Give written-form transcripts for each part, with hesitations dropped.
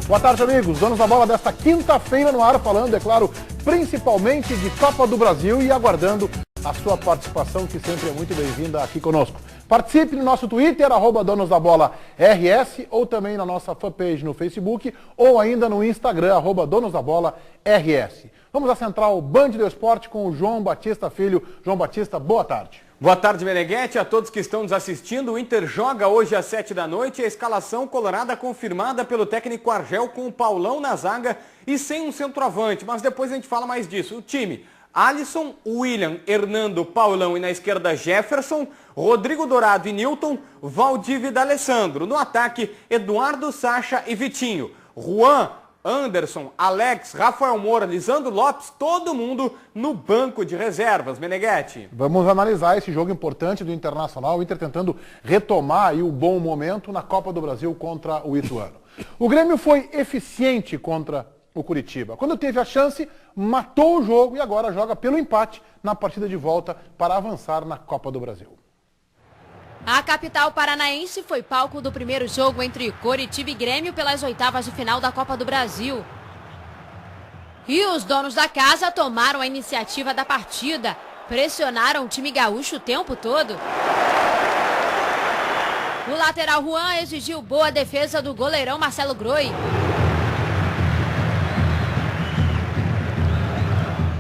Boa tarde, amigos. Donos da bola desta quinta-feira no ar, falando, é claro, principalmente de Copa do Brasil e aguardando a sua participação, que sempre é muito bem-vinda aqui conosco. Participe no nosso Twitter, @DonosDaBolaRS, ou também na nossa fanpage no Facebook, ou ainda no Instagram, @DonosDaBolaRS. Vamos à central Band do Esporte com o João Batista Filho. João Batista, boa tarde. Boa tarde, Meneghete, a todos que estão nos assistindo. O Inter joga hoje às 7 da noite, a escalação colorada confirmada pelo técnico Argel com o Paulão na zaga e sem um centroavante, mas depois a gente fala mais disso. O time: Alisson, William, Hernando, Paulão e na esquerda Jefferson, Rodrigo Dourado e Nilton, Valdívia e D'Alessandro. No ataque, Eduardo, Sacha e Vitinho. Juan, Anderson, Alex, Rafael Moura, Lisandro Lopes, todo mundo no banco de reservas. Meneghete. Vamos analisar esse jogo importante do Internacional, o Inter tentando retomar aí o bom momento na Copa do Brasil contra o Ituano. O Grêmio foi eficiente contra o Curitiba. Quando teve a chance, matou o jogo e agora joga pelo empate na partida de volta para avançar na Copa do Brasil. A capital paranaense foi palco do primeiro jogo entre Coritiba e Grêmio pelas oitavas de final da Copa do Brasil. E os donos da casa tomaram a iniciativa da partida, pressionaram o time gaúcho o tempo todo. O lateral Juan exigiu boa defesa do goleirão Marcelo Groi.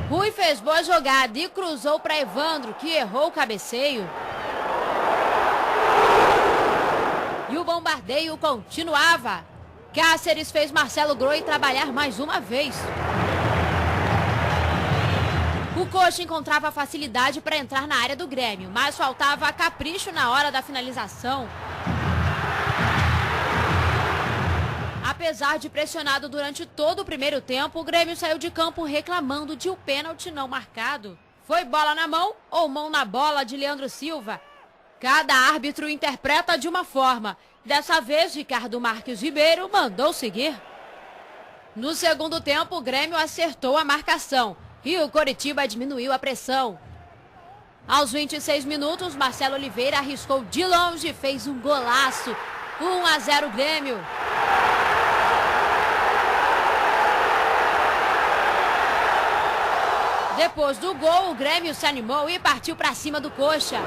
Rui fez boa jogada e cruzou para Evandro, que errou o cabeceio. E o bombardeio continuava. Cáceres fez Marcelo Groi trabalhar mais uma vez. O Coxa encontrava facilidade para entrar na área do Grêmio, mas faltava capricho na hora da finalização. Apesar de pressionado durante todo o primeiro tempo, o Grêmio saiu de campo reclamando de um pênalti não marcado. Foi bola na mão ou mão na bola de Leandro Silva? Cada árbitro interpreta de uma forma. Dessa vez, Ricardo Marques Ribeiro mandou seguir. No segundo tempo, o Grêmio acertou a marcação e o Coritiba diminuiu a pressão. Aos 26 minutos, Marcelo Oliveira arriscou de longe e fez um golaço. 1-0 Grêmio. Depois do gol, o Grêmio se animou e partiu para cima do Coxa.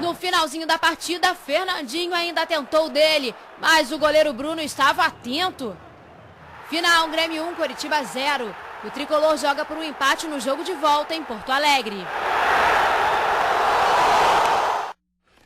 No finalzinho da partida, Fernandinho ainda tentou dele, mas o goleiro Bruno estava atento. Final, Grêmio 1, Coritiba 0. O tricolor joga por um empate no jogo de volta em Porto Alegre.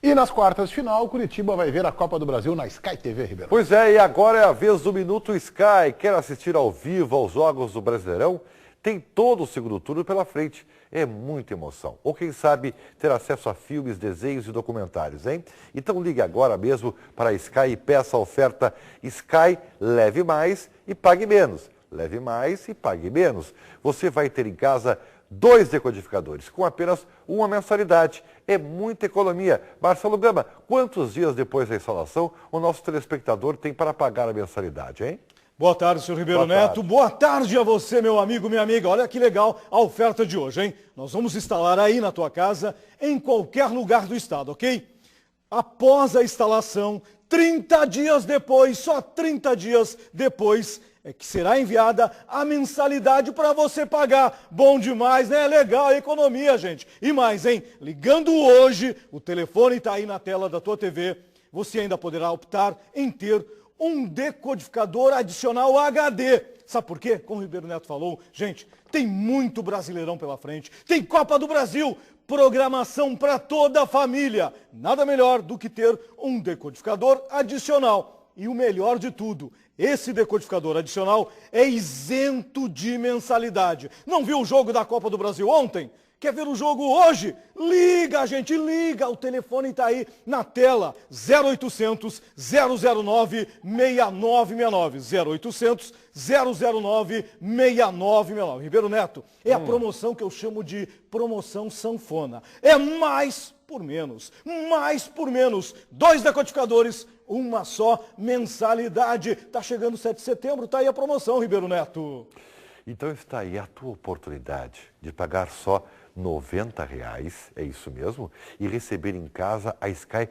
E nas quartas de final, o Curitiba vai ver a Copa do Brasil na Sky TV, Ribeirão. Pois é, e agora é a vez do Minuto Sky. Quer assistir ao vivo aos jogos do Brasileirão? Tem todo o segundo turno pela frente. É muita emoção. Ou quem sabe ter acesso a filmes, desenhos e documentários, hein? Então ligue agora mesmo para a Sky e peça a oferta Sky Leve Mais e Pague Menos. Leve mais e pague menos. Você vai ter em casa 2 decodificadores com apenas uma mensalidade. É muita economia. Marcelo Gama, quantos dias depois da instalação o nosso telespectador tem para pagar a mensalidade, hein? Boa tarde, senhor Ribeiro Neto. Boa tarde a você, meu amigo, minha amiga. Olha que legal a oferta de hoje, hein? Nós vamos instalar aí na tua casa, em qualquer lugar do estado, ok? Após a instalação, 30 dias depois, só 30 dias depois, é que será enviada a mensalidade para você pagar. Bom demais, né? Legal a economia, gente. E mais, hein? Ligando hoje, o telefone está aí na tela da tua TV, você ainda poderá optar em ter um decodificador adicional HD. Sabe por quê? Como o Ribeiro Neto falou, gente, tem muito Brasileirão pela frente, tem Copa do Brasil, programação para toda a família. Nada melhor do que ter um decodificador adicional. E o melhor de tudo, esse decodificador adicional é isento de mensalidade. Não viu o jogo da Copa do Brasil ontem? Quer ver o jogo hoje? Liga, gente, liga. O telefone está aí na tela. 0800 009 6969. 0800 009 6969. Ribeiro Neto, é a promoção que eu chamo de promoção sanfona. É mais por menos. Mais por menos. 2 decodificadores, uma só mensalidade. Tá chegando 7 de setembro, tá aí a promoção, Ribeiro Neto. Então está aí a tua oportunidade de pagar só R$ 90, é isso mesmo, e receber em casa a Sky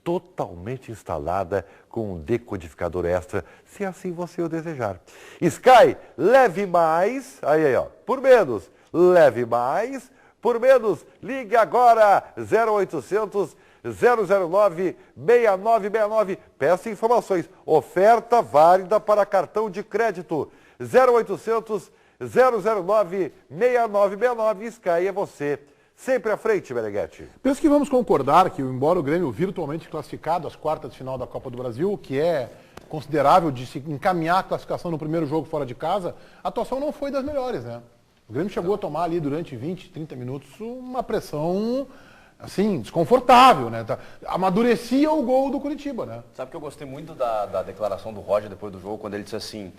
totalmente instalada com um decodificador extra, se assim você o desejar. Sky, leve mais, aí ó, por menos, leve mais, por menos, ligue agora, 0800 009 6969, peça informações, oferta válida para cartão de crédito, 0800 009 6969, Sky é você. Sempre à frente, Meneghetti. Penso que vamos concordar que, embora o Grêmio virtualmente classificado às quartas de final da Copa do Brasil, o que é considerável de se encaminhar a classificação no primeiro jogo fora de casa, a atuação não foi das melhores, né? O Grêmio chegou a tomar ali durante 20, 30 minutos uma pressão, assim, desconfortável, né? Amadurecia o gol do Curitiba, né? Sabe que eu gostei muito da declaração do Roger depois do jogo, quando ele disse assim,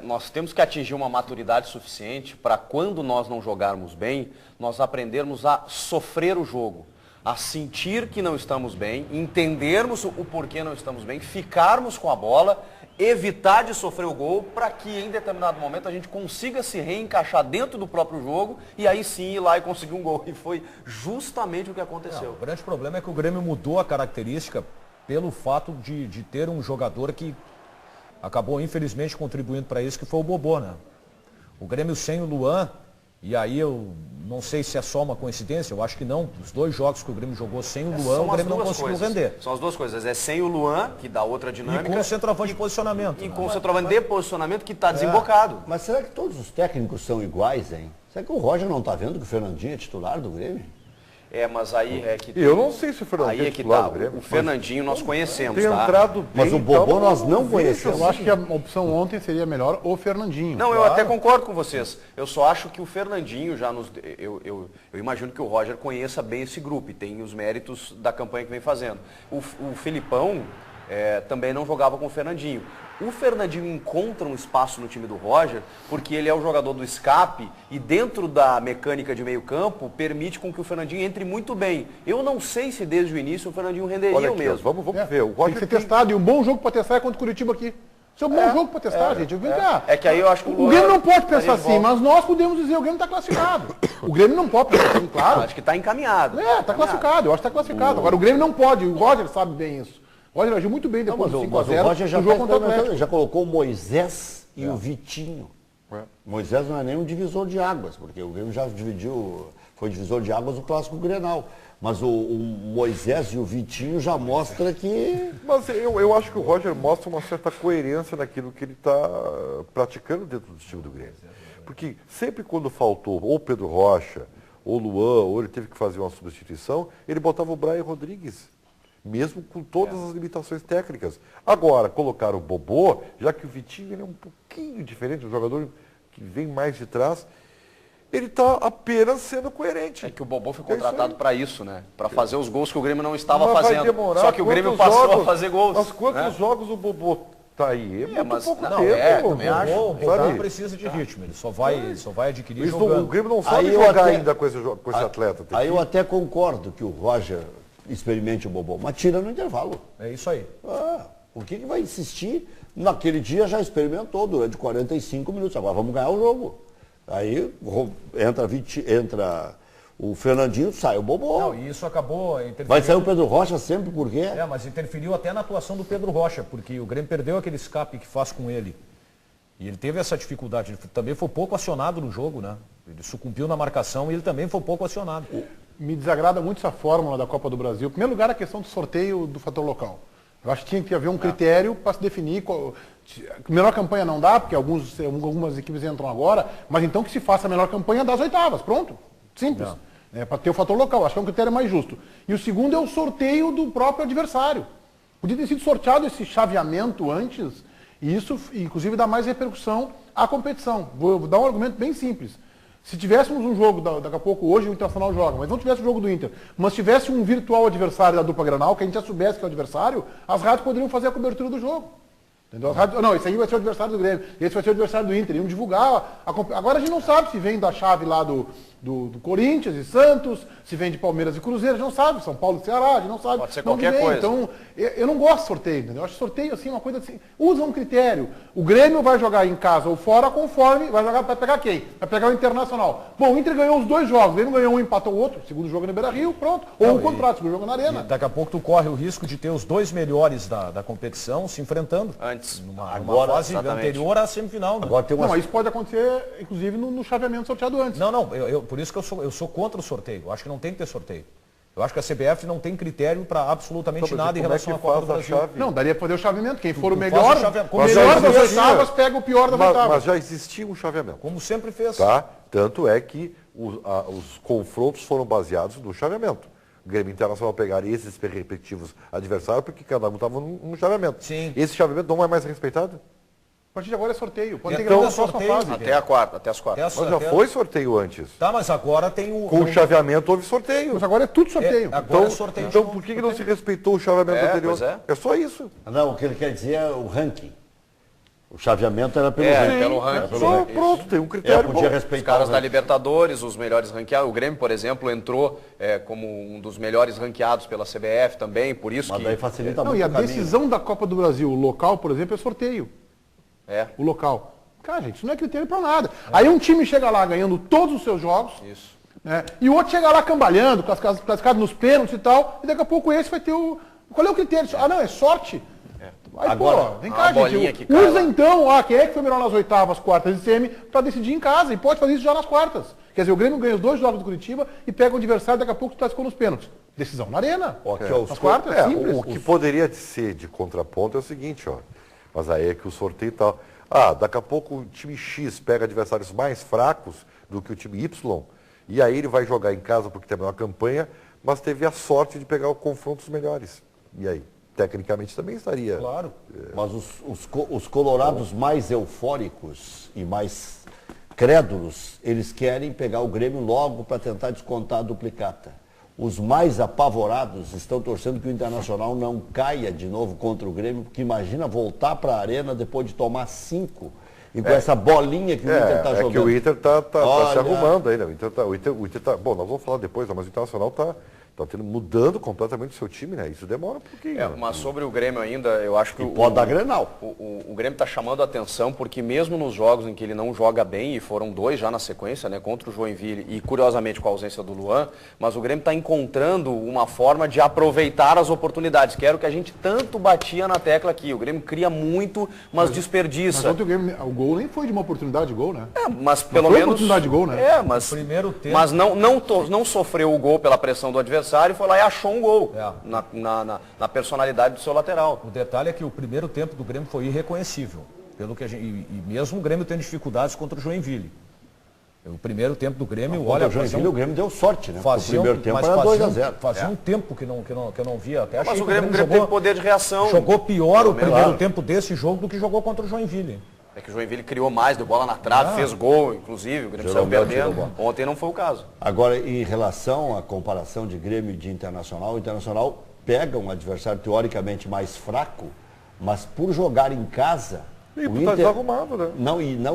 nós temos que atingir uma maturidade suficiente para quando nós não jogarmos bem, nós aprendermos a sofrer o jogo, a sentir que não estamos bem, entendermos o porquê não estamos bem, ficarmos com a bola, evitar de sofrer o gol para que em determinado momento a gente consiga se reencaixar dentro do próprio jogo e aí sim ir lá e conseguir um gol. E foi justamente o que aconteceu. O grande problema é que o Grêmio mudou a característica pelo fato de ter um jogador que acabou infelizmente contribuindo para isso, que foi o Bobô, né? O Grêmio sem o Luan, e aí eu não sei se é só uma coincidência, eu acho que não. Os dois jogos que o Grêmio jogou sem o Luan, o Grêmio não conseguiu render. São as duas coisas, é sem o Luan, que dá outra dinâmica. E com o centroavante de posicionamento. E com o centroavante de posicionamento que está desembocado. Mas será que todos os técnicos são iguais, hein? Será que o Roger não está vendo que o Fernandinho é titular do Grêmio? Mas aí é que... Eu não sei se o Fernandinho aí é que titular tá. do Grêmio, o Fernandinho nós conhecemos, tem tá? entrado bem, mas o Bobô nós não conhecemos. Eu acho que a opção ontem seria melhor o Fernandinho. Não, eu até concordo com vocês. Eu só acho que o Fernandinho já nos... Eu imagino que o Roger conheça bem esse grupo e tem os méritos da campanha que vem fazendo. O Felipão também não jogava com o Fernandinho. O Fernandinho encontra um espaço no time do Roger porque ele é o jogador do escape e dentro da mecânica de meio campo permite com que o Fernandinho entre muito bem. Eu não sei se desde o início o Fernandinho renderia Olha o aqui, mesmo. Vamos ver. O Roger tem que ser testado e um bom jogo para testar é contra o Curitiba aqui. Isso é um bom jogo para testar, gente. Vem cá. É que aí eu acho que o Grêmio não pode pensar assim, mas nós podemos dizer o Grêmio está classificado. O Grêmio não pode pensar assim, claro. Acho que está encaminhado. Está classificado, eu acho que está classificado. Agora o Grêmio não pode, o Roger sabe bem isso. O Roger agiu muito bem depois do 5-0. O Roger já, no jogo contra o Atlético. já colocou o Moisés e o Vitinho. Moisés não é nem um divisor de águas, porque o Grêmio já foi divisor de águas no Clássico Grenal. Mas o Moisés e o Vitinho já mostra que... Mas eu acho que o Roger mostra uma certa coerência naquilo que ele está praticando dentro do time do Grêmio. Porque sempre quando faltou ou Pedro Rocha, ou Luan, ou ele teve que fazer uma substituição, ele botava o Brian Rodrigues. Mesmo com todas as limitações técnicas. Agora, colocar o Bobô, já que o Vitinho ele é um pouquinho diferente, um jogador que vem mais de trás, ele está apenas sendo coerente. É que o Bobô foi contratado para isso, né? Para fazer os gols que o Grêmio não estava Mas fazendo. Vai demorar. Só que o Grêmio passou a fazer gols. Mas quantos jogos o Bobô está aí? Mas pouco não, tempo. O Bobô precisa de ritmo, ele só vai adquirir jogando. O Grêmio não sabe jogar ainda com esse atleta. Aí eu até concordo que o Roger experimente o Bobô, mas tira no intervalo. É isso aí. Por que vai insistir? Naquele dia já experimentou durante 45 minutos, agora vamos ganhar o jogo. Aí entra o Fernandinho, sai o Bobô. Não, e isso acabou interferindo. Vai sair o Pedro Rocha sempre, por quê? Mas interferiu até na atuação do Pedro Rocha, porque o Grêmio perdeu aquele escape que faz com ele. E ele teve essa dificuldade, ele também foi pouco acionado no jogo, né? Ele sucumbiu na marcação e ele também foi pouco acionado. Me desagrada muito essa fórmula da Copa do Brasil. Em primeiro lugar, a questão do sorteio do fator local. Eu acho que tinha que haver um critério para se definir. Melhor campanha não dá, porque algumas equipes entram agora, mas então que se faça a melhor campanha das oitavas. Pronto. Simples. Para ter o fator local. Acho que é um critério mais justo. E o segundo é o sorteio do próprio adversário. Podia ter sido sorteado esse chaveamento antes, e isso, inclusive, dá mais repercussão à competição. Vou dar um argumento bem simples. Se tivéssemos um jogo, daqui a pouco, hoje o Internacional joga, mas não tivesse o jogo do Inter, mas tivesse um virtual adversário da dupla Granal, que a gente já soubesse que é o adversário, as rádios poderiam fazer a cobertura do jogo. Entendeu? As rádios, não, esse aí vai ser o adversário do Grêmio, esse vai ser o adversário do Inter, iam divulgar. Agora a gente não sabe se vem da chave lá do do Corinthians e Santos, se vem de Palmeiras e Cruzeiro, a gente não sabe, São Paulo e Ceará, a gente não sabe. Pode ser qualquer coisa. Então, eu não gosto de sorteio, entendeu? Eu acho sorteio assim, uma coisa assim, usa um critério. O Grêmio vai jogar em casa ou fora conforme, vai pegar quem? Vai pegar o Internacional. Bom, o Inter ganhou os 2 jogos, o Grêmio ganhou um, empatou o outro, segundo jogo no Beira-Rio, pronto. Ou o contrato, segundo jogo na Arena. Daqui a pouco tu corre o risco de ter os 2 melhores da competição se enfrentando. Antes. Numa fase anterior à semifinal. Né? Agora tem uma... Não, isso pode acontecer, inclusive, no chaveamento sorteado antes. Não, por isso que eu sou contra o sorteio. Eu acho que não tem que ter sorteio. Eu acho que a CBF não tem critério para absolutamente nada em relação à Copa do Brasil. Não, daria para fazer o chaveamento. Quem for o melhor, o melhor das oitavas pega o pior das oitavas. Mas já existia um chaveamento. Como sempre fez. Tá? Tanto é que os confrontos foram baseados no chaveamento. O Grêmio Internacional pegar esses respectivos adversários porque cada um estava num chaveamento. Sim. Esse chaveamento não é mais respeitado? A partir de agora é sorteio. Pode ter que Então, na próxima fase. Até as quartas. Mas já foi sorteio antes. Tá, mas agora tem o... Com o chaveamento houve sorteio. Mas agora é tudo sorteio. Agora é sorteio. Então por que não se respeitou o chaveamento anterior? Pois é. É só isso. Não, o que ele quer dizer é o ranking. O chaveamento era pelo ranking. Pelo ranking. Só pronto, tem um critério. Podia Os respeitar caras o da ranking. Libertadores, os melhores ranqueados. O Grêmio, por exemplo, entrou como um dos melhores ranqueados pela CBF também, por isso Mas que... daí facilita Não, muito e a o caminho. decisão da Copa do Brasil, o local, por exemplo, é sorteio. O local. Cara, gente, isso não é critério pra nada. Aí um time chega lá ganhando todos os seus jogos. Isso. Né, e o outro chega lá cambalhando, classificado nos pênaltis e tal. E daqui a pouco esse vai ter o... Qual é o critério? Ah, não, é sorte. Aí, Agora, pô, vem cá, bolinha gente. que cai Usa lá. então, quem é que foi melhor nas oitavas, quartas e semi, pra decidir em casa. E pode fazer isso já nas quartas. Quer dizer, o Grêmio ganha os 2 jogos do Curitiba e pega o adversário, daqui a pouco tu classificou nos pênaltis. Decisão na Arena. Nas quartas, simples. O que poderia ser de contraponto é o seguinte, ó. Mas aí é que o sorteio e tal. Daqui a pouco o time X pega adversários mais fracos do que o time Y, e aí ele vai jogar em casa porque tem a melhor campanha, mas teve a sorte de pegar confrontos melhores. E aí? Tecnicamente também estaria. Claro. Mas os colorados mais eufóricos e mais crédulos, eles querem pegar o Grêmio logo para tentar descontar a duplicata. Os mais apavorados estão torcendo que o Internacional não caia de novo contra o Grêmio, porque imagina voltar para a Arena depois de tomar 5 e com essa bolinha que o Inter está jogando. É que o Inter está Olha... se arrumando ainda. O Inter tá, bom, nós vamos falar depois, mas o Internacional está mudando completamente o seu time, né? Isso demora um pouquinho. Mas sobre o Grêmio ainda, eu acho que pode dar Grenal. O Grêmio está chamando a atenção porque mesmo nos jogos em que ele não joga bem, e foram 2 já na sequência, né, contra o Joinville e curiosamente com a ausência do Luan, mas o Grêmio está encontrando uma forma de aproveitar as oportunidades, que era o que a gente tanto batia na tecla aqui. O Grêmio cria muito, mas desperdiça. Mas ontem o gol nem foi de uma oportunidade de gol, né? Mas pelo foi menos... oportunidade de gol, né? Mas, Primeiro tempo. mas não sofreu o gol pela pressão do adversário e foi lá e achou um gol na personalidade do seu lateral. O detalhe é que o primeiro tempo do Grêmio foi irreconhecível. Pelo que e mesmo o Grêmio tendo dificuldades contra o Joinville. O primeiro tempo do Grêmio, Olha, o Joinville, o Grêmio deu sorte, né? O primeiro tempo mas era 2-0. Fazia um tempo que eu não via. Até Mas o Grêmio teve poder de reação. Jogou pior o primeiro tempo desse jogo do que jogou contra o Joinville. É que o Joinville criou mais, deu bola na trave, fez gol, inclusive, o Grêmio saiu perdendo. Ontem não foi o caso. Agora, em relação à comparação de Grêmio e de Internacional, o Internacional pega um adversário teoricamente mais fraco, mas por jogar em casa, E o tá Inter... desarrumado, né?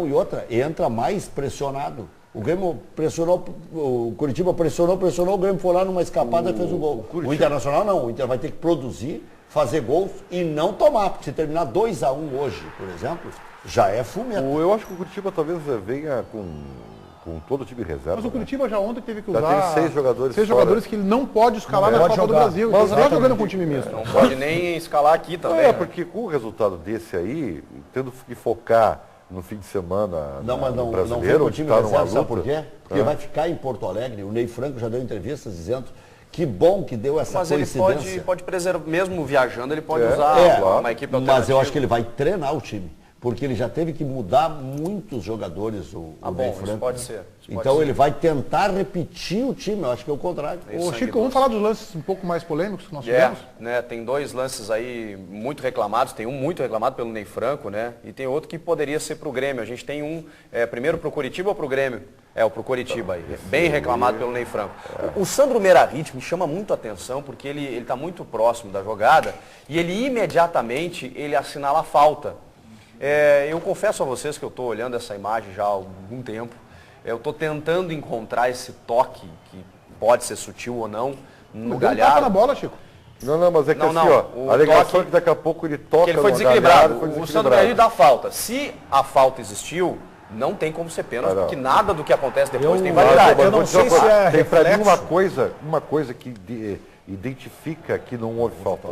E outra, entra mais pressionado. O Grêmio pressionou, o Curitiba pressionou, o Grêmio foi lá numa escapada e fez o gol. O Internacional não, o Inter vai ter que produzir, fazer gols e não tomar, porque se terminar 2-1 hoje, por exemplo, já é fumeta. Eu acho que o Curitiba talvez venha com todo o time reserva. Mas o Curitiba já ontem teve que Já usar tem 6 jogadores seis fora. jogadores que ele não pode escalar na Copa do Brasil. Mas ele está jogando com o time misto. Não pode nem escalar aqui também. É, porque com o resultado desse aí, tendo que focar no fim de semana Não, mas não foi brasileiro, com o onde time tá numa reserva, sabe por luta. quê? Porque vai ficar em Porto Alegre. O Ney Franco já deu entrevistas dizendo que bom que deu essa Mas ele coincidência. pode preservar, mesmo viajando, ele pode usar uma equipe alternativa. Mas eu acho que ele vai treinar o time. Porque ele já teve que mudar muitos jogadores, o Ney Franco. Isso pode ser. Então ele vai tentar repetir o time, eu acho que é o contrário. Ô, Chico, vamos falar dos lances um pouco mais polêmicos que nós tivemos? Né, tem 2 lances aí muito reclamados, tem um muito reclamado pelo Ney Franco, né? E tem outro que poderia ser para o Grêmio. A gente tem um, primeiro para o Curitiba ou para o Grêmio? O para o Curitiba aí, bem reclamado pelo Ney Franco. O Sandro Meirahit me chama muito a atenção porque ele está muito próximo da jogada e ele imediatamente assinala a falta. Eu confesso a vocês que eu estou olhando essa imagem já há algum tempo. Eu estou tentando encontrar esse toque, que pode ser sutil ou não, no Mas Galhardo. tapa na bola, Chico. Não, mas é que Não, assim, o ó, a alegação toque- é que daqui a pouco ele toca Que ele foi no desequilibrado. Galhardo, O Sandro Meirelles dá falta. Se a falta existiu, não tem como ser pênalti, porque nada do que acontece depois tem validade. eu não sei se é tem pra mim reflexo. uma coisa que identifica que não houve falta.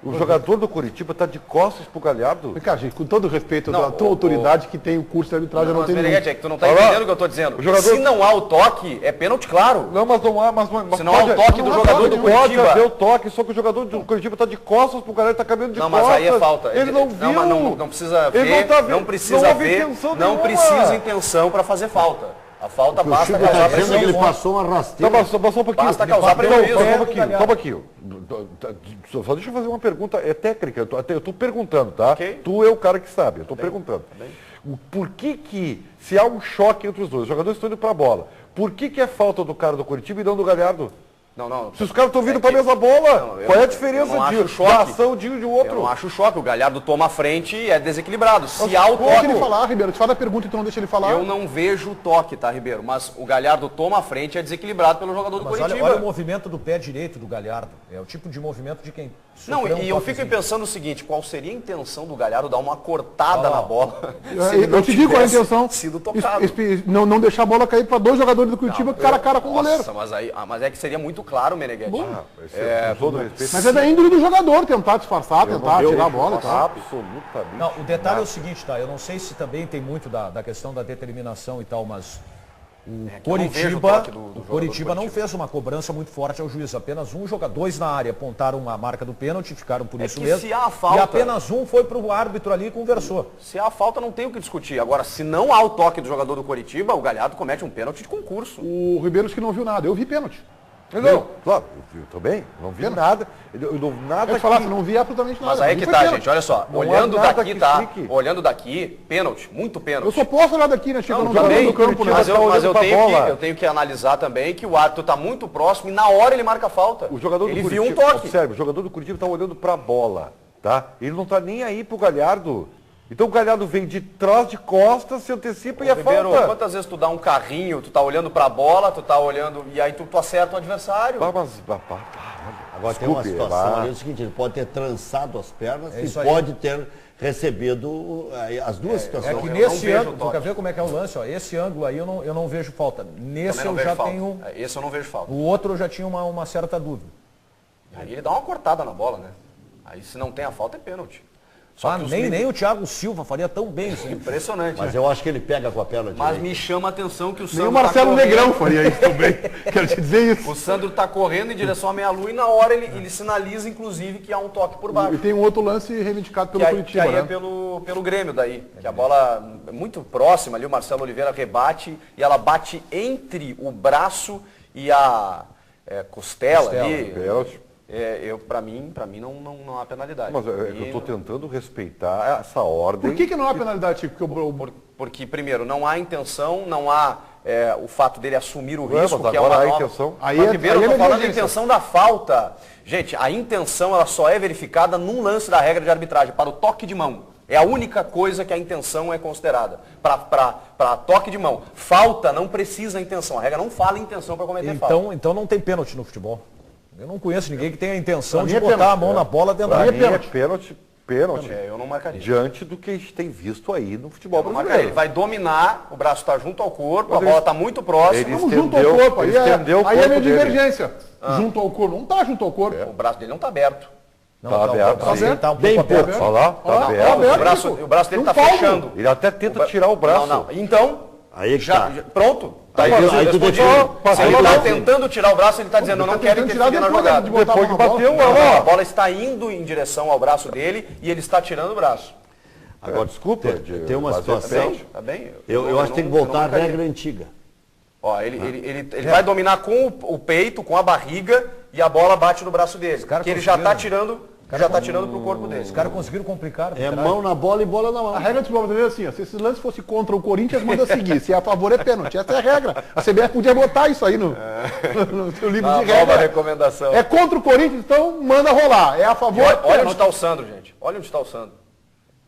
O jogador do Curitiba está de costas pro Galhardo. Vem cá, gente, com todo respeito Não, da tua autoridade que tem o curso de arbitragem, eu não Mas, tenho nenhum. Meneghete, é que tu não está Olha lá. entendendo o que eu estou dizendo. O jogador- Se não há o toque, é pênalti, claro. Não, mas não há, mas Se não há o toque do jogador do Pode Curitiba. haver o toque, só que o jogador do Curitiba está de costas pro Galhardo, está caminhando de Não, costas. mas aí é falta. Ele não viu. Mas não precisa Ele ver, não tá vendo. não precisa Não houve ver, intenção não nenhuma. precisa intenção para fazer falta. A falta O basta Chico está causar dizendo que ele prejuízo. passou uma rasteira. Tá, mas só um pouquinho. Basta causar prejuízo. Toma aqui. Só deixa eu fazer uma pergunta, é técnica, eu tô perguntando, tá? Ok. Tu é o cara que sabe, eu tô perguntando. Por que, se há um choque entre os dois, os jogadores estão indo pra bola, por que é falta do cara do Curitiba e não do Galhardo? Não. Se os caras estão vindo É pra que- mesma bola, Não, eu qual é a não diferença acho de choque. da ação de um e de outro? Eu não acho choque. O Galhardo toma a frente e é desequilibrado. Se há o Deixa ele toque, falar, Ribeiro. Te faz a pergunta, então deixa ele falar. eu não vejo o toque, tá, Ribeiro? Mas o Galhardo toma a frente e é desequilibrado pelo jogador do Mas Curitiba. olha o movimento do pé direito do Galhardo. É o tipo de movimento de quem Não, sofreu um e eu fico toquezinho. pensando o seguinte, qual seria a intenção do Galhardo dar uma cortada na bola? Eu te digo qual é a intenção. Sido tocado. Não deixar a bola cair para dois jogadores do Curitiba cara a cara com o goleiro. Nossa, mas é que seria muito claro, Meneghete. Com todo respeito. Mas é da índole do jogador tentar disfarçar, tentar tirar a bola e tal. Absolutamente. Não, o detalhe é o seguinte, tá? Eu não sei se também tem muito da questão da determinação e tal, mas o que eu não vejo o Coritiba, toque do o jogador do Coritiba não Coritiba. fez uma cobrança muito forte ao juiz. Apenas dois na área apontaram a marca do pênalti, ficaram por É isso que mesmo. se há a falta- E apenas um foi pro árbitro ali e conversou. Se há a falta, não tem o que discutir. Agora, se não há o toque do jogador do Coritiba, o Galhardo comete um pênalti de concurso. O Ribeiro disse que não viu nada. Eu vi pênalti. Não, claro, eu também, não vi nada. Eu não nada Eu te falar, que- não vi absolutamente nada. Mas aí Não que foi tá, pênalti. gente. Olha só. Não Olhando há nada daqui, que tá? explique. Olhando daqui, pênalti. Muito pênalti. Eu só posso olhar daqui, né, Chico? Eu não tô Também, no campo, né? mas eu olhando pra bola. tenho que analisar também que o árbitro está muito próximo e na hora ele marca a falta. O jogador ele do viu Curitiba, um toque. observe, o jogador do Curitiba está olhando para a bola, tá? Ele não está nem aí pro Galhardo. Então o Galhardo vem de trás, de costas, se antecipa e é Ribeiro, falta. quantas vezes tu dá um carrinho, tu tá olhando pra bola, tu tá olhando e aí tu acerta o adversário. Agora tem uma Desculpe, situação vá. ali, é o seguinte, ele pode ter trançado as pernas É e isso aí. pode ter recebido as duas É situações. que eu não nesse vejo ângulo, o tu toque. quer ver como é que é o lance, ó. Esse ângulo aí eu não vejo falta. Nesse Também não eu vejo já falta. tenho. Esse eu não vejo falta. O outro eu já tinha uma certa dúvida. Aí ele dá uma cortada na bola, né? Aí se não tem a falta é pênalti. Só que os Nem o Thiago Silva faria tão bem isso. Impressionante. Mas né? eu acho que ele pega com a perna Mas direita. me chama a atenção que o Nem Sandro o Marcelo tá correndo. Negrão faria isso também. Quero te dizer isso. O Sandro tá correndo em direção à meia-lua e na hora ele sinaliza, inclusive, que há um toque por baixo. E tem um outro lance reivindicado pelo Que aí Curitiba, é né? pelo Grêmio daí. Que a bola é muito próxima ali, o Marcelo Oliveira rebate e ela bate entre o braço e a costela ali. Pênalti. Pra mim não há penalidade. Mas eu estou tentando respeitar essa ordem. Por que não há penalidade, Chico? Porque Porque, primeiro, não há intenção, não há o fato dele assumir o Ué, risco, mas que é agora uma há nova... intenção. Aí Mas, é- Ribeiro, aí eu é tô falando da negligência. intenção da falta. Gente, a intenção ela só é verificada num lance da regra de arbitragem, para o toque de mão. É a única coisa que a intenção é considerada. Para toque de mão. Falta não precisa intenção. A regra não fala em intenção para cometer falta. Então não tem pênalti no futebol. Eu não conheço ninguém que tenha a intenção Pra de mim é botar pênalti, a mão na bola dentro Pra da mim é área. pênalti. Eu não marcaria. Diante do que a gente tem visto aí no futebol Não marcaria. Ele brasileiro. vai dominar, o braço está junto ao corpo, a Mas bola ele- está muito próxima. ele- Vamos junto ao estendeu- corpo. Aí ele é, estendeu o aí é corpo minha dele. divergência. Junto ao corpo. Não tá junto ao corpo. O braço dele não está aberto. Não, Tá aberto. o braço dele tá um Bem pouco pouco. aberto. Olha lá, tá Ó, tá aberto. aberto. O braço dele Não está falta. fechando. Ele até tenta tirar o braço. Não. Então, Aí que tá. pronto. Aí Tá, tu- eu aí tu respondi. define. Se Aí ele tu está define. tentando tirar o braço, ele está dizendo, eu não tá quero tentando tirar interferir na depois jogada. de botar a Depois mão que na bola. bateu, Não, olha a lá. bola está indo em direção ao braço dele e ele está tirando o braço. Agora, desculpa, tem uma mas é situação. pênalti. Tá bem? Eu acho que tem que voltar à regra antiga. Ó, ele vai dominar com o peito, com a barriga e a bola bate no braço dele. caras Que ele já está conseguiram. tirando pro corpo dele. Os caras conseguiram complicar. É mão na bola e bola na mão. A regra do futebol brasileiro é assim, ó, se esse lance fosse contra o Corinthians, manda seguir. Se é a favor, é pênalti. Essa é a regra. A CBF podia botar isso aí no seu livro de Nova regra. recomendação. É contra o Corinthians, então manda rolar. É a E favor, olha onde pênalti. está o Sandro, gente. Olha onde está o Sandro.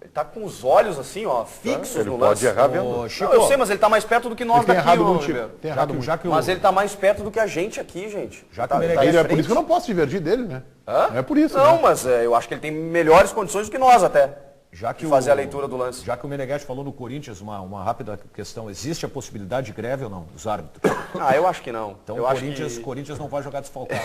Ele tá com os olhos assim, ó, fixos ele no pode lance. errar vendo. Chico, eu sei, mas ele tá mais perto do que nós Tem daqui, errado ô, muito, Ribeiro. Chico. Tem errado muito. Mas ele tá mais perto do que a gente aqui, gente. Já que tá, o Meneghetti- tá Ele é de por isso que eu frente. não posso divergir dele, né? Hã? É por isso. Não, né? mas eu acho que ele tem melhores condições do que nós até. Já que de fazer a leitura do lance. Já que o Meneghetti falou no Corinthians, uma rápida questão, existe a possibilidade de greve ou não dos árbitros? Ah, eu acho que não. Então eu o acho Corinthians não vai jogar desfalcado.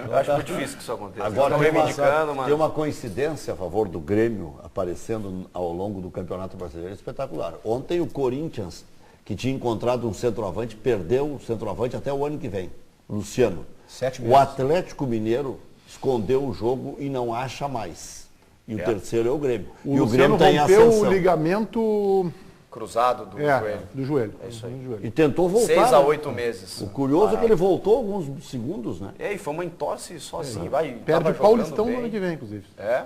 Eu acho muito difícil que isso aconteça. Agora Estão reivindicando, mas... tem uma coincidência a favor do Grêmio aparecendo ao longo do Campeonato Brasileiro espetacular. Ontem o Corinthians, que tinha encontrado um centroavante, perdeu o centroavante até o ano que vem, Luciano. 7 O meses. Atlético Mineiro escondeu o jogo e não acha mais. E o terceiro é o Grêmio. O e o Luciano Grêmio está em rompeu ascensão. o ligamento Cruzado do joelho. do joelho. É isso aí. Do joelho. E tentou voltar. 6 a né? 8 meses. O curioso é que ele voltou alguns segundos, né? E aí, foi uma entorse só assim, vai. Perde tava o Paulistão jogando no ano bem. que vem, inclusive. É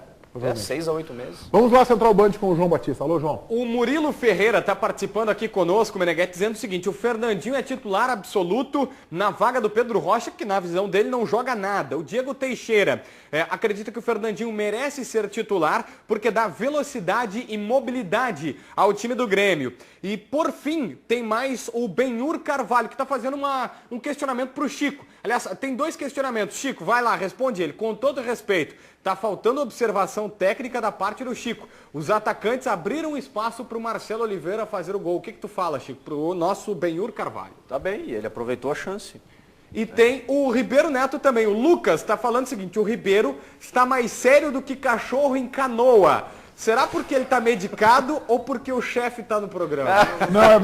6 a 8 meses. Vamos lá, Central Band com o João Batista. Alô, João. O Murilo Ferreira está participando aqui conosco, Meneghetti, dizendo o seguinte: o Fernandinho é titular absoluto na vaga do Pedro Rocha, que na visão dele não joga nada. O Diego Teixeira acredita que o Fernandinho merece ser titular porque dá velocidade e mobilidade ao time do Grêmio. E por fim, tem mais o Benhur Carvalho, que está fazendo um questionamento para o Chico. Aliás, tem 2 questionamentos. Chico, vai lá, responde ele, com todo respeito. Está faltando observação técnica da parte do Chico. Os atacantes abriram espaço para o Marcelo Oliveira fazer o gol. O que tu fala, Chico, para o nosso Benhur Carvalho? Tá bem, e ele aproveitou a chance. E tem o Ribeiro Neto também. O Lucas está falando o seguinte: o Ribeiro está mais sério do que cachorro em canoa. Será porque ele está medicado ou porque o chefe está no programa? Não,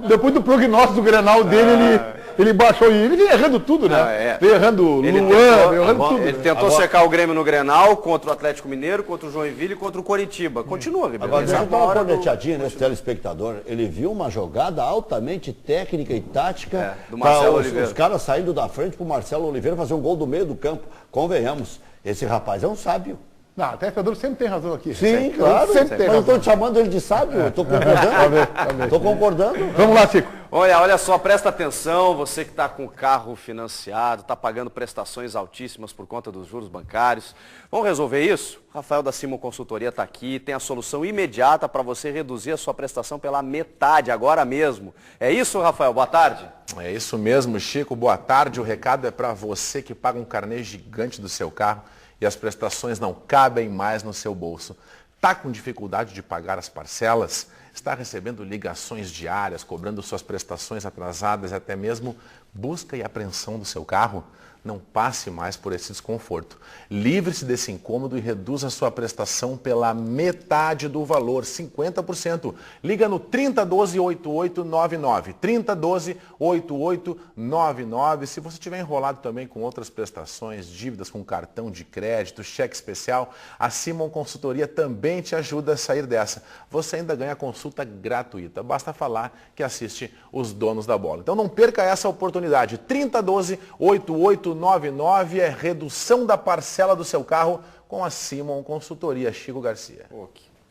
depois do prognóstico do Grenal dele, ele baixou. E ele vem errando tudo, né? Vem errando Luan, vem errando tudo. Ele tentou secar o Grêmio no Grenal contra o Atlético Mineiro, contra o Joinville e contra o Coritiba. Continua, Ribeiro. Agora, Ele deixa eu sabe dar uma uma hora do- corneteadinha nesse telespectador. Ele viu uma jogada altamente técnica e tática do Marcelo para Oliveira. os caras saindo da frente para o Marcelo Oliveira fazer um gol do meio do campo. Convenhamos, esse rapaz é um sábio. Não, o telespectador sempre tem razão aqui. Sim, claro. Sempre tem Mas eu razão. estou te chamando ele de sábio. Estou concordando. Estou concordando. Vamos lá, Chico. Olha só, presta atenção, você que está com o carro financiado, está pagando prestações altíssimas por conta dos juros bancários. Vamos resolver isso? Rafael da Simon Consultoria está aqui, tem a solução imediata para você reduzir a sua prestação pela metade, agora mesmo. É isso, Rafael? Boa tarde. É isso mesmo, Chico. Boa tarde. O recado é para você que paga um carnê gigante do seu carro e as prestações não cabem mais no seu bolso. Está com dificuldade de pagar as parcelas? Está recebendo ligações diárias, cobrando suas prestações atrasadas e até mesmo busca e apreensão do seu carro? Não passe mais por esse desconforto. Livre-se desse incômodo e reduza a sua prestação pela metade do valor, 50%. Liga no 3012-8899. 3012-8899. Se você estiver enrolado também com outras prestações, dívidas com cartão de crédito, cheque especial, a Simon Consultoria também te ajuda a sair dessa. Você ainda ganha consulta gratuita. Basta falar que assiste os donos da bola. Então não perca essa oportunidade. 3012-8899 é redução da parcela do seu carro com a Simon Consultoria. Chico Garcia.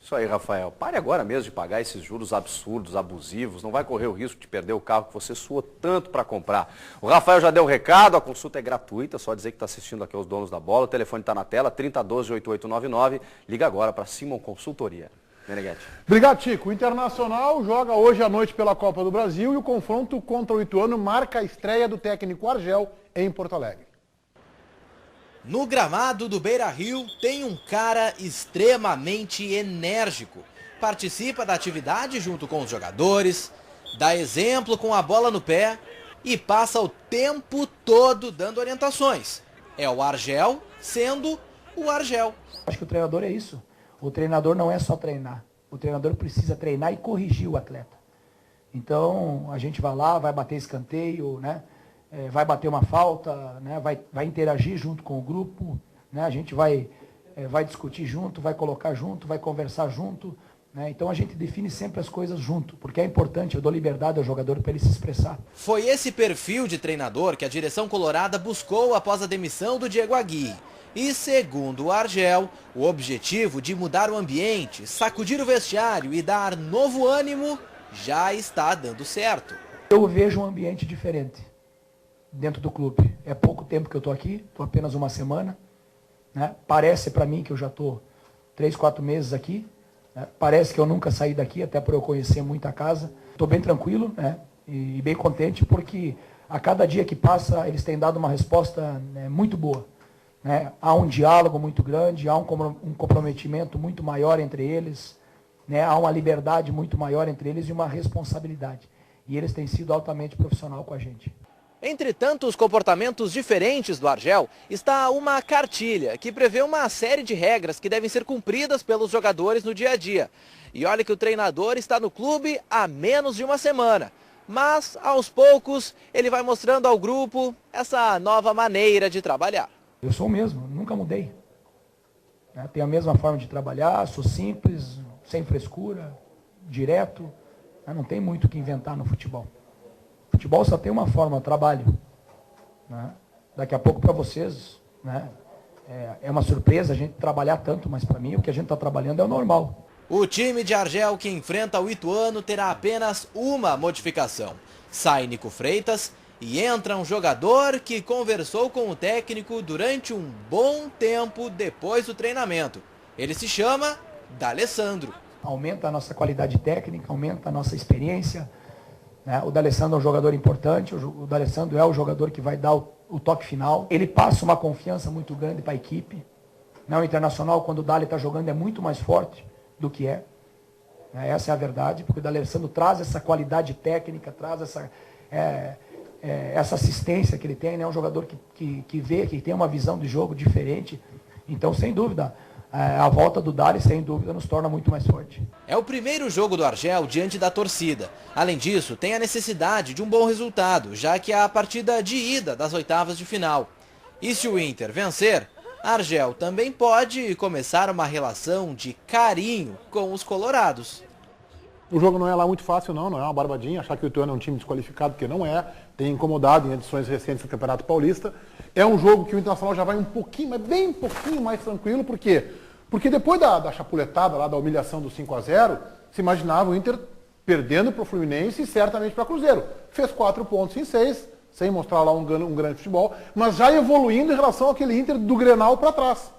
Isso aí, Rafael. Pare agora mesmo de pagar esses juros absurdos, abusivos. Não vai correr o risco de perder o carro que você suou tanto para comprar. O Rafael já deu o recado, a consulta é gratuita, só dizer que está assistindo aqui aos donos da bola. O telefone está na tela, 3012-8899. Liga agora para Simon Consultoria. Meneghetti. Obrigado, Chico. O Internacional joga hoje à noite pela Copa do Brasil e o confronto contra o Ituano marca a estreia do técnico Argel em Porto Alegre. No gramado do Beira-Rio tem um cara extremamente enérgico. Participa da atividade junto com os jogadores, dá exemplo com a bola no pé e passa o tempo todo dando orientações. É o Argel sendo o Argel. Acho que o treinador é isso. O treinador não é só treinar. O treinador precisa treinar e corrigir o atleta. Então, a gente vai lá, vai bater escanteio, né? Vai bater uma falta, né? vai interagir junto com o grupo, né? A gente vai discutir junto, vai colocar junto, vai conversar junto, né? Então, a gente define sempre as coisas junto, porque é importante, eu dou liberdade ao jogador para ele se expressar. Foi esse perfil de treinador que a direção colorada buscou após a demissão do Diego Aguirre. E segundo o Argel, o objetivo de mudar o ambiente, sacudir o vestiário e dar novo ânimo já está dando certo. Eu vejo um ambiente diferente dentro do clube. É pouco tempo que eu estou aqui, estou apenas uma semana, né? Parece para mim que eu já estou 3, 4 meses aqui. Né? Parece que eu nunca saí daqui, até por eu conhecer muita casa. Estou bem tranquilo, né? E bem contente, porque a cada dia que passa, eles têm dado uma resposta, né, muito boa. Né? Há um diálogo muito grande, há um comprometimento muito maior entre eles, né? Há uma liberdade muito maior entre eles e uma responsabilidade. E eles têm sido altamente profissional com a gente. Entre tantos comportamentos diferentes do Argel, está uma cartilha que prevê uma série de regras que devem ser cumpridas pelos jogadores no dia a dia. E olha que o treinador está no clube há menos de uma semana. Mas, aos poucos, ele vai mostrando ao grupo essa nova maneira de trabalhar. Eu sou o mesmo, nunca mudei. Tenho a mesma forma de trabalhar, sou simples, sem frescura, direto. Não tem muito o que inventar no futebol. Futebol só tem uma forma, trabalho. Né? Daqui a pouco para vocês, né? É uma surpresa a gente trabalhar tanto, mas para mim o que a gente está trabalhando é o normal. O time de Argel que enfrenta o Ituano terá apenas uma modificação. Sai Nico Freitas e entra um jogador que conversou com o técnico durante um bom tempo depois do treinamento. Ele se chama D'Alessandro. Aumenta a nossa qualidade técnica, aumenta a nossa experiência. Né? O D'Alessandro é um jogador importante, o D'Alessandro é o jogador que vai dar o toque final. Ele passa uma confiança muito grande para a equipe. O Internacional, quando o Dali está jogando, é muito mais forte do que é. Essa é a verdade, porque o D'Alessandro traz essa qualidade técnica, traz essa assistência que ele tem, né? É um jogador que vê, que tem uma visão de jogo diferente. Então, sem dúvida, a volta do Dali, sem dúvida, nos torna muito mais forte. É o primeiro jogo do Argel diante da torcida. Além disso, tem a necessidade de um bom resultado, já que é a partida de ida das oitavas de final. E se o Inter vencer, Argel também pode começar uma relação de carinho com os colorados. O jogo não é lá muito fácil, não é uma barbadinha. Achar que o Ituano é um time desqualificado, porque não é. Tem incomodado em edições recentes do Campeonato Paulista. É um jogo que o Internacional já vai um pouquinho, mas bem pouquinho mais tranquilo. Por quê? Porque depois da chapuletada, lá da humilhação do 5-0, se imaginava o Inter perdendo para o Fluminense e certamente para o Cruzeiro. Fez 4 pontos em 6, sem mostrar lá um grande futebol, mas já evoluindo em relação àquele Inter do Grenal para trás.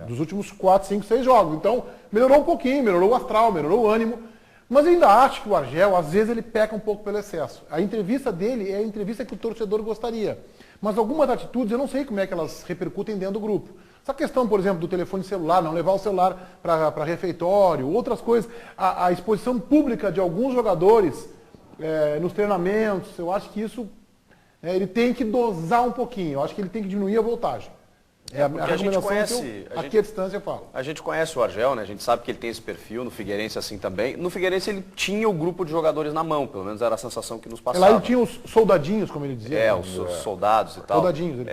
Dos últimos 4, 5, 6 jogos. Então, melhorou um pouquinho, melhorou o astral, melhorou o ânimo. Mas ainda acho que o Argel, às vezes, ele peca um pouco pelo excesso. A entrevista dele é a entrevista que o torcedor gostaria. Mas algumas atitudes, eu não sei como é que elas repercutem dentro do grupo. Essa questão, por exemplo, do telefone celular, não levar o celular para refeitório, outras coisas. A exposição pública de alguns jogadores nos treinamentos, eu acho que isso ele tem que dosar um pouquinho. Eu acho que ele tem que diminuir a voltagem. A gente conhece, aqui à distância eu falo. A gente conhece o Argel, né? A gente sabe que ele tem esse perfil, no Figueirense assim também. No Figueirense ele tinha o grupo de jogadores na mão, pelo menos era a sensação que nos passava. Lá ele tinha os soldadinhos, como ele dizia. Os soldados e tal. Soldadinhos.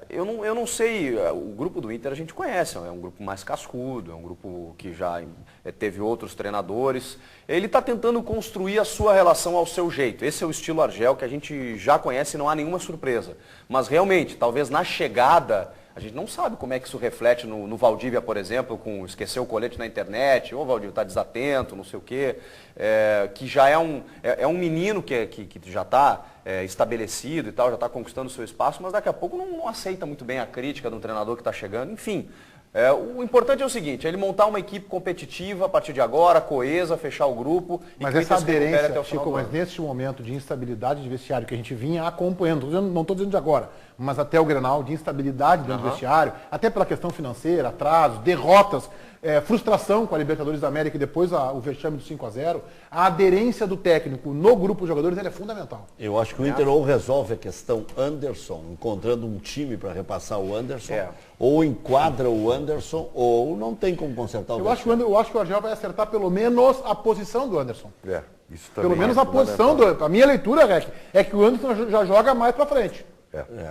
Eu não sei, o grupo do Inter a gente conhece, é um grupo mais cascudo, é um grupo que já teve outros treinadores. Ele está tentando construir a sua relação ao seu jeito. Esse é o estilo Argel que a gente já conhece e não há nenhuma surpresa. Mas realmente, talvez na chegada, a gente não sabe como é que isso reflete no Valdívia, por exemplo, com esquecer o colete na internet, ou o Valdívia está desatento, não sei o quê, que já é um menino que já está estabelecido e tal, já está conquistando o seu espaço, mas daqui a pouco não aceita muito bem a crítica de um treinador que está chegando, enfim. O importante é o seguinte, ele montar uma equipe competitiva a partir de agora, coesa, fechar o grupo e mas que o essa Inter se recupere aderência, até o final Chico, do mas ano. nesse momento de instabilidade de vestiário que a gente vinha acompanhando, não estou dizendo de agora, mas até o Grenal, de instabilidade dentro do vestiário, até pela questão financeira, atrasos, derrotas, frustração com a Libertadores da América e depois o vexame do 5-0, a aderência do técnico no grupo de jogadores é fundamental. Eu acho que o Inter ou resolve a questão Anderson, encontrando um time para repassar o Anderson, ou enquadra o Anderson, ou não tem como consertar o eu acho que o Argel vai acertar pelo menos a posição do Anderson. Isso também pelo menos a posição a minha leitura, Rec, é que o Anderson já joga mais para frente.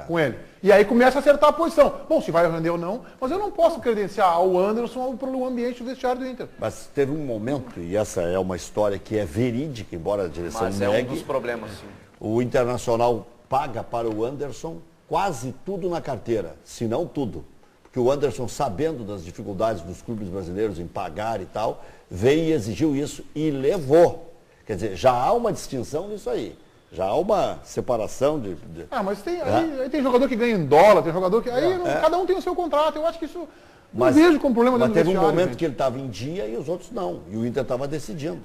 Com ele. E aí começa a acertar a posição. Bom, se vai render ou não, mas eu não posso credenciar ao Anderson para o ambiente do vestiário do Inter. Mas teve um momento, e essa é uma história que é verídica, embora a direção negue. Mas é um dos problemas, sim. O Internacional paga para o Anderson quase tudo na carteira, se não tudo. Porque o Anderson, sabendo das dificuldades dos clubes brasileiros em pagar e tal, veio e exigiu isso e levou. Quer dizer, já há uma distinção nisso aí. Já há uma separação de... mas aí tem jogador que ganha em dólar, tem jogador que... cada um tem o seu contrato. Eu acho que isso Mas, vejo como problema mas dentro do teve um vestiário, momento gente. que ele estava em dia e os outros não. E o Inter estava decidindo.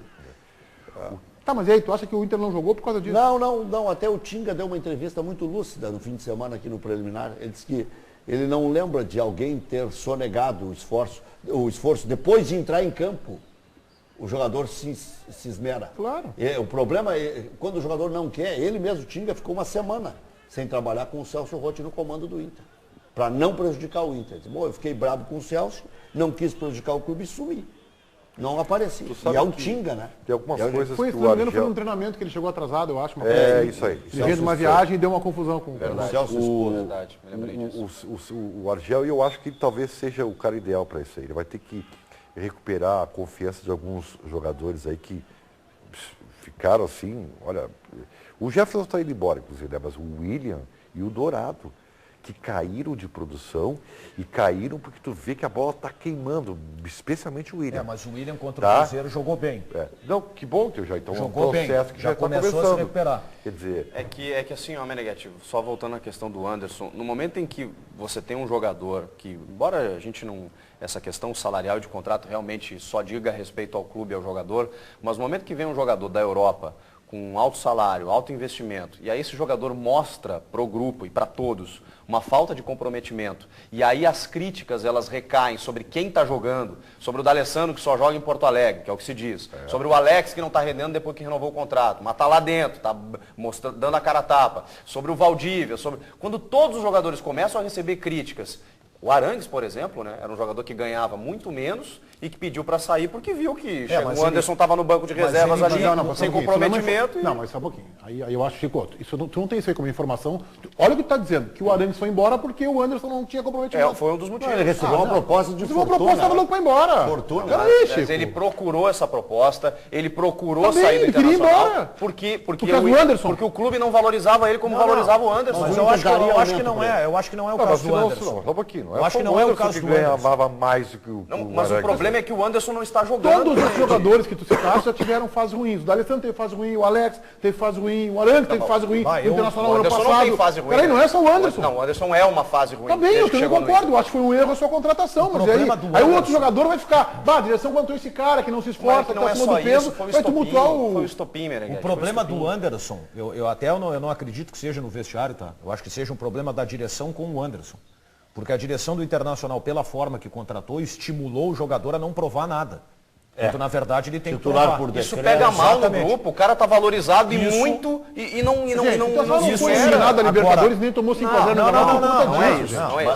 Tá, mas e aí, tu acha que o Inter não jogou por causa disso? Não. Até o Tinga deu uma entrevista muito lúcida no fim de semana aqui no preliminar. Ele disse que ele não lembra de alguém ter sonegado o esforço depois de entrar em campo. O jogador se esmera. Claro. O problema é, quando o jogador não quer, ele mesmo, o Tinga, ficou uma semana sem trabalhar com o Celso Rotti no comando do Inter. Para não prejudicar o Inter. Bom, eu fiquei bravo com o Celso, não quis prejudicar o clube e sumi. Não apareci. E é um Tinga, né? Tem algumas coisas Foi, que se não me engano, foi num treinamento que ele chegou atrasado, eu acho. Isso aí. Ele veio de uma viagem e deu uma confusão com o Celso Verdade, me lembrei disso. O Argel, eu acho que talvez seja o cara ideal para isso aí. Ele vai ter que recuperar a confiança de alguns jogadores aí que ficaram assim, olha, o Jefferson está indo embora, inclusive, né? Mas o William e o Dourado, que caíram de produção e caíram porque tu vê que a bola está queimando, especialmente o William. Mas o William contra o Cruzeiro jogou bem. Não, que bom que eu já então jogou bem, que já está começou começando. a se recuperar. Quer dizer, É que assim, ó, Meneghetti, só voltando à questão do Anderson, no momento em que você tem um jogador que, embora a gente não, essa questão salarial de contrato realmente só diga respeito ao clube e ao jogador, mas no momento que vem um jogador da Europa com alto salário, alto investimento, e aí esse jogador mostra para o grupo e para todos uma falta de comprometimento, e aí as críticas elas recaem sobre quem está jogando, sobre o D'Alessandro que só joga em Porto Alegre, que é o que se diz, sobre o Alex que não está rendendo depois que renovou o contrato, mas está lá dentro, está dando a cara a tapa, sobre o Valdívia, quando todos os jogadores começam a receber críticas. O Arangues, por exemplo, né, era um jogador que ganhava muito menos e que pediu para sair porque viu que o Anderson estava no banco de reservas ali, sem comprometimento. Não, mas só um pouquinho. Aí eu acho que, Chico, tu não tem isso aí como informação. Olha o que tu está dizendo, que o Arangues foi embora porque o Anderson não tinha comprometimento. Foi um dos motivos. Ele recebeu uma proposta de fortuna. Uma proposta, estava louco para ir embora. Fortuna. Peraí, Chico. Mas ele procurou essa proposta, ele procurou Também, sair do ele queria ir Internacional embora. porque causa do Anderson. Porque o clube não valorizava ele como valorizava o Anderson. Mas eu acho que não é o caso do Anderson. Só um pouquinho, Eu acho que não é o caso do Anderson. ganhava mais do que o Mas o problema é que o Anderson não está jogando. Todos os jogadores que tu citaste já tiveram fases ruins. O D'Alessandro teve fase ruim, o Alex teve fase ruim, o Arangues teve fase ruim, o Internacional ano passado. Não tem fase ruim. Peraí, não é só o Anderson. Não, o Anderson é uma fase ruim. Tá bem, eu também concordo. Eu acho que foi um erro a sua contratação. Mas aí o outro jogador vai ficar, a direção aguentou esse cara que não se esforça, que tá acima do peso, vai tumultuar o... Foi o estopim, O problema do Anderson, eu não acredito que seja no vestiário, tá? Eu acho que seja um problema da direção com o Anderson. Porque a direção do Internacional, pela forma que contratou, estimulou o jogador a não provar nada. Então, na verdade, ele tem que provar. Isso pega mal no grupo, o cara tá valorizado e muito e não foi eliminado a Libertadores, nem tomou 5 a 0 não é isso.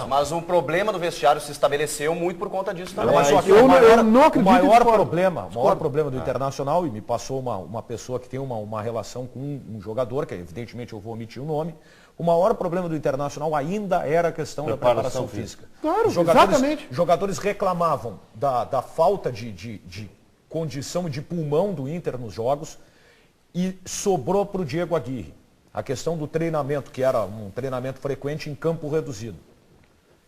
Mas o problema do vestiário se estabeleceu muito por conta disso também. O maior problema do Internacional, e me passou uma pessoa que tem uma relação com um jogador, que evidentemente eu vou omitir o nome, o maior problema do Internacional ainda era a questão da preparação física. Claro, exatamente. Jogadores reclamavam da falta de condição de pulmão do Inter nos jogos e sobrou para o Diego Aguirre a questão do treinamento, que era um treinamento frequente em campo reduzido.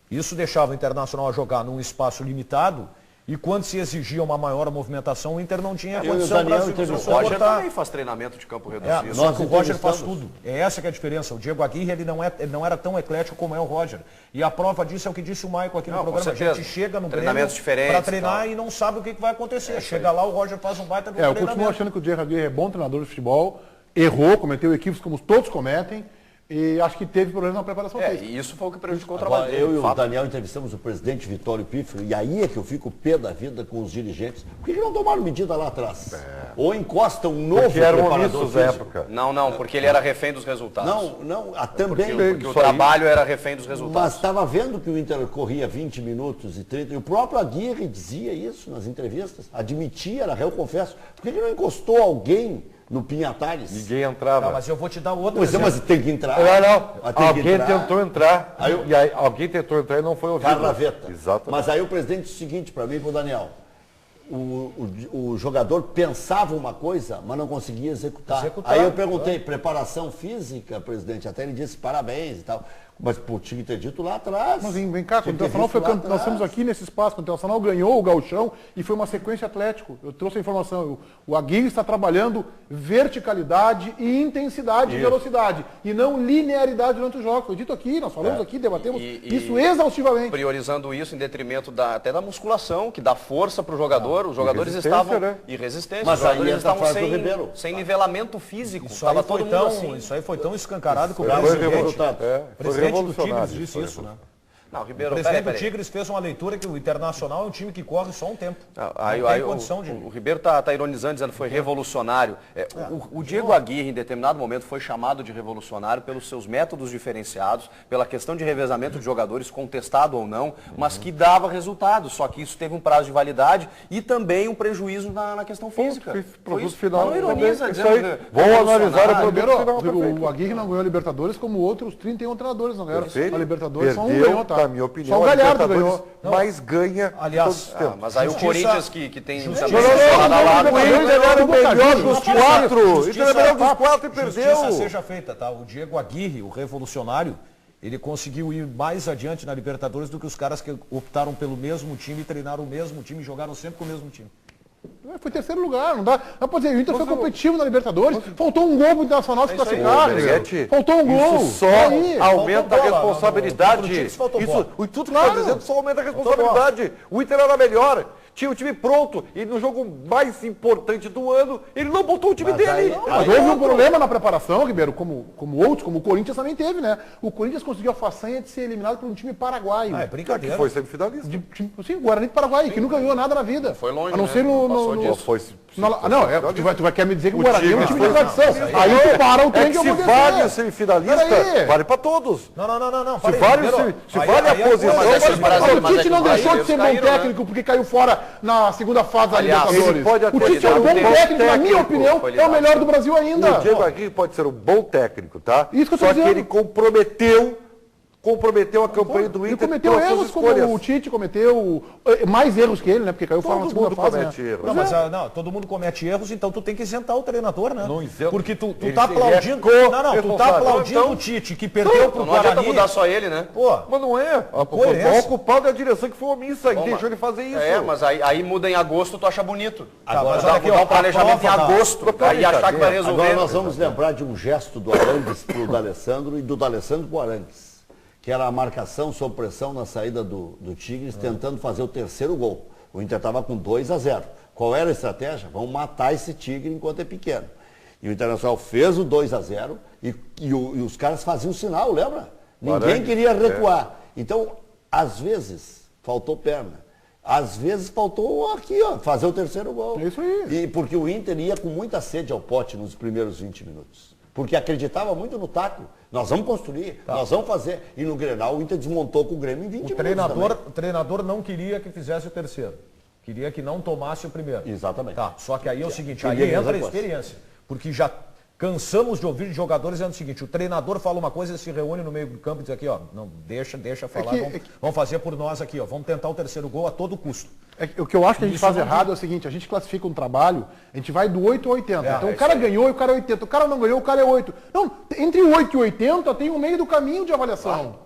Isso deixava o Internacional a jogar num espaço limitado e quando se exigia uma maior movimentação, o Inter não tinha condição para o Roger também faz treinamento de campo reduzido. Só que o Roger faz tudo. É essa que é a diferença. O Diego Aguirre ele não era tão eclético como é o Roger. E a prova disso é o que disse o Maicon aqui no programa. A gente chega no Grêmio para treinar e não sabe o que vai acontecer. Chega lá, o Roger faz um baita do treinamento. Eu continuo achando que o Diego Aguirre é bom treinador de futebol, errou, cometeu equívocos como todos cometem. E acho que teve problema na preparação física. E isso foi o que prejudicou o trabalho dele. Eu e o Daniel entrevistamos o presidente Vitório Pífero, e aí é que eu fico pé da vida com os dirigentes. Por que não tomaram medida lá atrás? Ou encostam um novo preparador físico? Época. Não, porque ele era refém dos resultados. Também. Porque o trabalho era refém dos resultados. Mas estava vendo que o Inter corria 20 minutos e 30, e o próprio Aguirre dizia isso nas entrevistas, admitia, era réu, confesso. Por que não encostou alguém no Pinhatares? Ninguém entrava. Mas eu vou te dar outro exemplo. Mas tem que entrar. Alguém tentou entrar. Alguém tentou entrar e não foi ouvido. Carraveta. Exatamente. Mas aí o presidente disse o seguinte para mim e para o Daniel. o jogador pensava uma coisa, mas não conseguia executar. Aí eu perguntei, preparação física, presidente? Até ele disse parabéns e tal. Mas pô, tinha que ter dito lá atrás. Mas vem cá, quando o Internacional foi campeão, nós estamos aqui nesse espaço, quando o Internacional ganhou o Gauchão e foi uma sequência Atlético. Eu trouxe a informação, o Aguirre está trabalhando verticalidade e intensidade e velocidade, e não linearidade durante o jogo. Foi dito aqui, nós falamos aqui, debatemos isso exaustivamente. Priorizando isso em detrimento até da musculação, que dá força para o jogador. Os jogadores estavam... Né? E resistência. Mas os jogadores aí estavam sem nivelamento físico. Isso aí foi tão escancarado que o presidente do Tigres disse isso, né? Não, Ribeiro, o presidente do Tigres fez uma leitura que o Internacional é um time que corre só um tempo. O Ribeiro está ironizando, dizendo que foi revolucionário. O Diego Aguirre, em determinado momento, foi chamado de revolucionário pelos seus métodos diferenciados, pela questão de revezamento de jogadores, contestado ou não, mas que dava resultados. Só que isso teve um prazo de validade e também um prejuízo na questão física. Produto final. Não ironiza, isso aí. Vamos analisar o produto final. O Aguirre não ganhou a Libertadores como outros 31 treinadores não ganharam. A Libertadores só um Perdeu, ganhou, tá? Na minha opinião, só o Galhardo ganhou. Mas ganha. Aliás, mas aí o Corinthians que tem... O Inter era o melhor dos quatro. O Inter era o melhor dos quatro e perdeu. Justiça seja feita, tá? O Diego Aguirre, o revolucionário, ele conseguiu ir mais adiante na Libertadores do que os caras que optaram pelo mesmo time, treinaram o mesmo time e jogaram sempre com o mesmo time. Foi terceiro lugar, não dá. Mas pode dizer, o Inter foi competitivo na Libertadores, faltou um gol pro Internacional se classificar. Faltou um gol. Isso só aumenta a responsabilidade. O tudo que está dizendo só aumenta a responsabilidade. O Inter era melhor. Tinha o time pronto e no jogo mais importante do ano, ele não botou o time dele. Mas houve um problema na preparação, Ribeiro, como outros, como o Corinthians também teve, né? O Corinthians conseguiu a façanha de ser eliminado por um time paraguaio. É brincadeira. Que foi semifinalista. Sim, o Guarani do Paraguai, que nunca ganhou nada na vida. Foi longe, a não ser tu quer me dizer que o Guarani é um time de tradição. Aí tu para o trem que eu vou descer. Se vale o semifinalista, vale para todos. Não. Se vale a posição, o Tite não deixou de ser bom técnico porque caiu fora na segunda fase da Libertadores. O Tite é um bom técnico, na minha opinião, é o melhor do Brasil ainda. O Diego Aguirre pode ser um bom técnico, tá? Isso que eu tô Só que dizendo. ele comprometeu a campanha do Inter. Ele cometeu erros como o Tite cometeu, mais erros que ele, né? Porque caiu fora na segunda fase. Não, mas todo mundo comete erros, então tu tem que isentar o treinador, né? Porque tu tá aplaudindo. Tu tá aplaudindo o Tite, que perdeu pro Guarani. Não adianta mudar só ele, né? Pô, mas não é. O ocupado é a direção que foi omissa e deixou ele fazer isso. Mas aí muda em agosto, tu acha bonito. Agora, mudar o planejamento em agosto, aí achar que vai resolver. Agora nós vamos lembrar de um gesto do Arangues pro D'Alessandro e do D'Alessandro pro Arangues, que era a marcação sob pressão na saída do Tigres, tentando fazer o terceiro gol. O Inter estava com 2-0. Qual era a estratégia? Vamos matar esse Tigre enquanto é pequeno. E o Internacional fez o 2-0 e os caras faziam sinal, lembra? Ninguém queria recuar. Então, às vezes, faltou perna. Às vezes faltou aqui, fazer o terceiro gol. É isso aí. E porque o Inter ia com muita sede ao pote nos primeiros 20 minutos. Porque acreditava muito no taco. Nós vamos construir, nós vamos fazer. E no Grenal o Inter desmontou com o Grêmio em 20 minutos. O treinador não queria que fizesse o terceiro. Queria que não tomasse o primeiro. Exatamente. Só que aí é o seguinte, aí entra a experiência. Porque já cansamos de ouvir de jogadores dizendo o seguinte, o treinador fala uma coisa, ele se reúne no meio do campo e diz aqui, não, deixa falar, vamos fazer por nós aqui, vamos tentar o terceiro gol a todo custo. O que eu acho que a gente faz errado é o seguinte, a gente classifica um trabalho, a gente vai do 8 ao 80. Então o cara ganhou e o cara é 80. O cara não ganhou, o cara é 8. Não, entre 8 e 80 tem um meio do caminho de avaliação.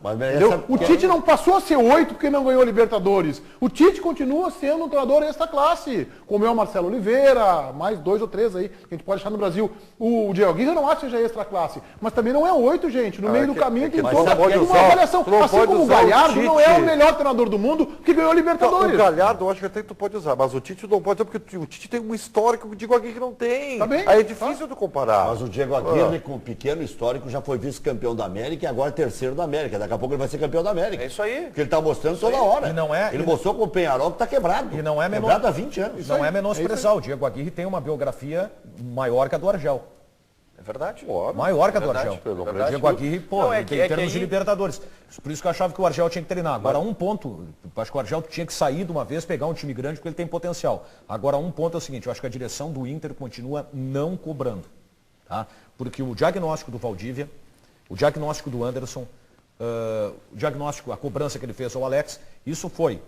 O Tite não passou a ser 8 porque não ganhou a Libertadores. O Tite continua sendo um treinador extra classe, como é o Marcelo Oliveira, mais 2 ou 3 aí, que a gente pode achar no Brasil. O Diego Aguirre eu não acho que seja extra classe, mas também não é 8, gente. No meio do caminho tem toda uma avaliação. Assim como o Galhardo não é o melhor treinador do mundo que ganhou a Libertadores. O Galhardo eu acho que até tu pode usar, mas o Tite não pode, porque o Tite tem um histórico que o Diego Aguirre não tem. Tá bem, aí é difícil de comparar. Mas o Diego Aguirre, com um pequeno histórico, já foi vice-campeão da América e agora é terceiro da América. Daqui a pouco ele vai ser campeão da América. É isso aí. Porque ele está mostrando toda hora. E não é, ele mostrou com o Penharol que está quebrado. E não é quebrado há 20 anos. Não é menosprezar. O Diego Aguirre tem uma biografia maior que a do Argel. É verdade. Maior que a do Argel. O Diego Aguirre, em termos de Libertadores. Por isso que eu achava que o Argel tinha que treinar. Agora, um ponto, acho que o Argel tinha que sair de uma vez, pegar um time grande, porque ele tem potencial. Agora, um ponto é o seguinte, eu acho que a direção do Inter continua não cobrando. Tá? Porque o diagnóstico do Valdívia, o diagnóstico do Anderson, o diagnóstico, a cobrança que ele fez ao Alex, isso foi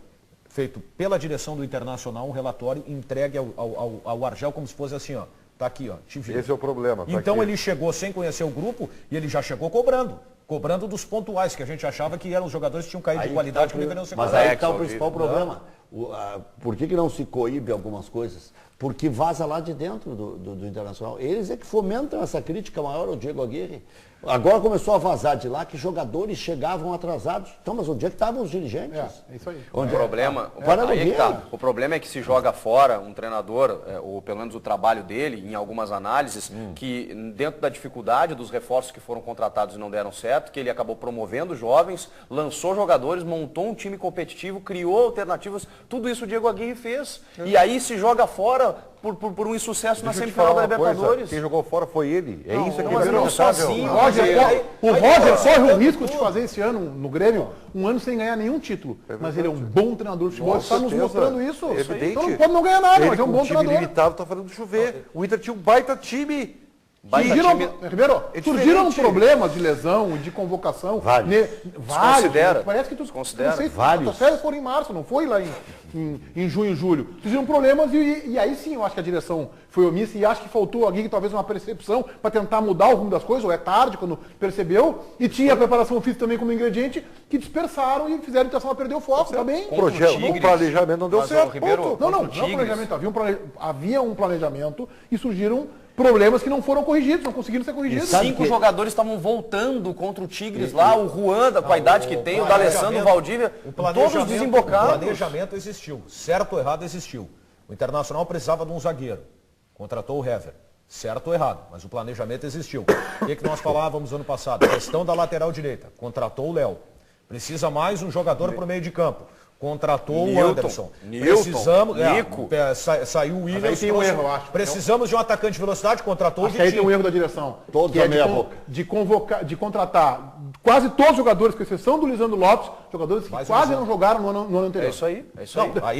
feito pela direção do Internacional um relatório entregue ao Argel como se fosse assim, ó. Tá aqui, ó. Te vi. Esse é o problema. Tá então aqui. ele chegou sem conhecer o grupo e ele já chegou cobrando dos pontuais, que a gente achava que eram os jogadores que tinham caído de qualidade que deveriam ser cobrados. Mas aí está o principal problema. Por que não se coíbe algumas coisas? Porque vaza lá de dentro do Internacional. Eles é que fomentam essa crítica maior ao Diego Aguirre. Agora começou a vazar de lá que jogadores chegavam atrasados. Então, mas onde é que estavam os dirigentes? É isso aí. O problema é que se joga fora um treinador, ou pelo menos o trabalho dele, em algumas análises, que dentro da dificuldade dos reforços que foram contratados e não deram certo, que ele acabou promovendo jovens, lançou jogadores, montou um time competitivo, criou alternativas, tudo isso o Diego Aguirre fez. E aí se joga fora por um insucesso na semifinal da Libertadores. Quem jogou fora foi ele. É isso que não sozinho. O Roger corre o risco de fazer esse ano no Grêmio um ano sem ganhar nenhum título. Mas ele é um bom treinador de futebol. Está nos mostrando isso. Evidente. Então não pode não ganhar nada, mas é um bom treinador. O time limitado está fazendo chover. O Inter tinha um baita time. Ribeiro, surgiram problemas de lesão e de convocação. Vários. Parece que tu considera. Vários. As férias foram em março, não foi lá em junho, julho. Surgiram problemas e aí sim eu acho que a direção foi omissa e acho que faltou alguém talvez uma percepção para tentar mudar o rumo das coisas, ou é tarde quando percebeu, e tinha a preparação física também como ingrediente, que dispersaram e fizeram a Internacional a perder o foco, tá bem? O planejamento não deu certo. Não planejamento. Havia um planejamento e surgiram problemas que não foram corrigidos, não conseguiram ser corrigidos. 5 jogadores estavam voltando contra o Tigres lá, o Juan, com a idade que tem, o D'Alessandro, o Valdívia, todos desembocados. O planejamento existiu, certo ou errado existiu. O Internacional precisava de um zagueiro, contratou o Hever. Certo ou errado, mas o planejamento existiu. O que nós falávamos ano passado? Questão da lateral direita, contratou o Léo. Precisa mais um jogador para o meio de campo. Contratou o Anderson. Precisamos. Nico. Saiu o Williams. Tem um erro, eu acho. Precisamos de um atacante de velocidade, contratou o Vitinho. Aí tem um erro da direção. Todos a meia boca. De contratar quase todos os jogadores, com exceção do Lisandro Lopes, jogadores que quase não jogaram no ano anterior. É isso aí.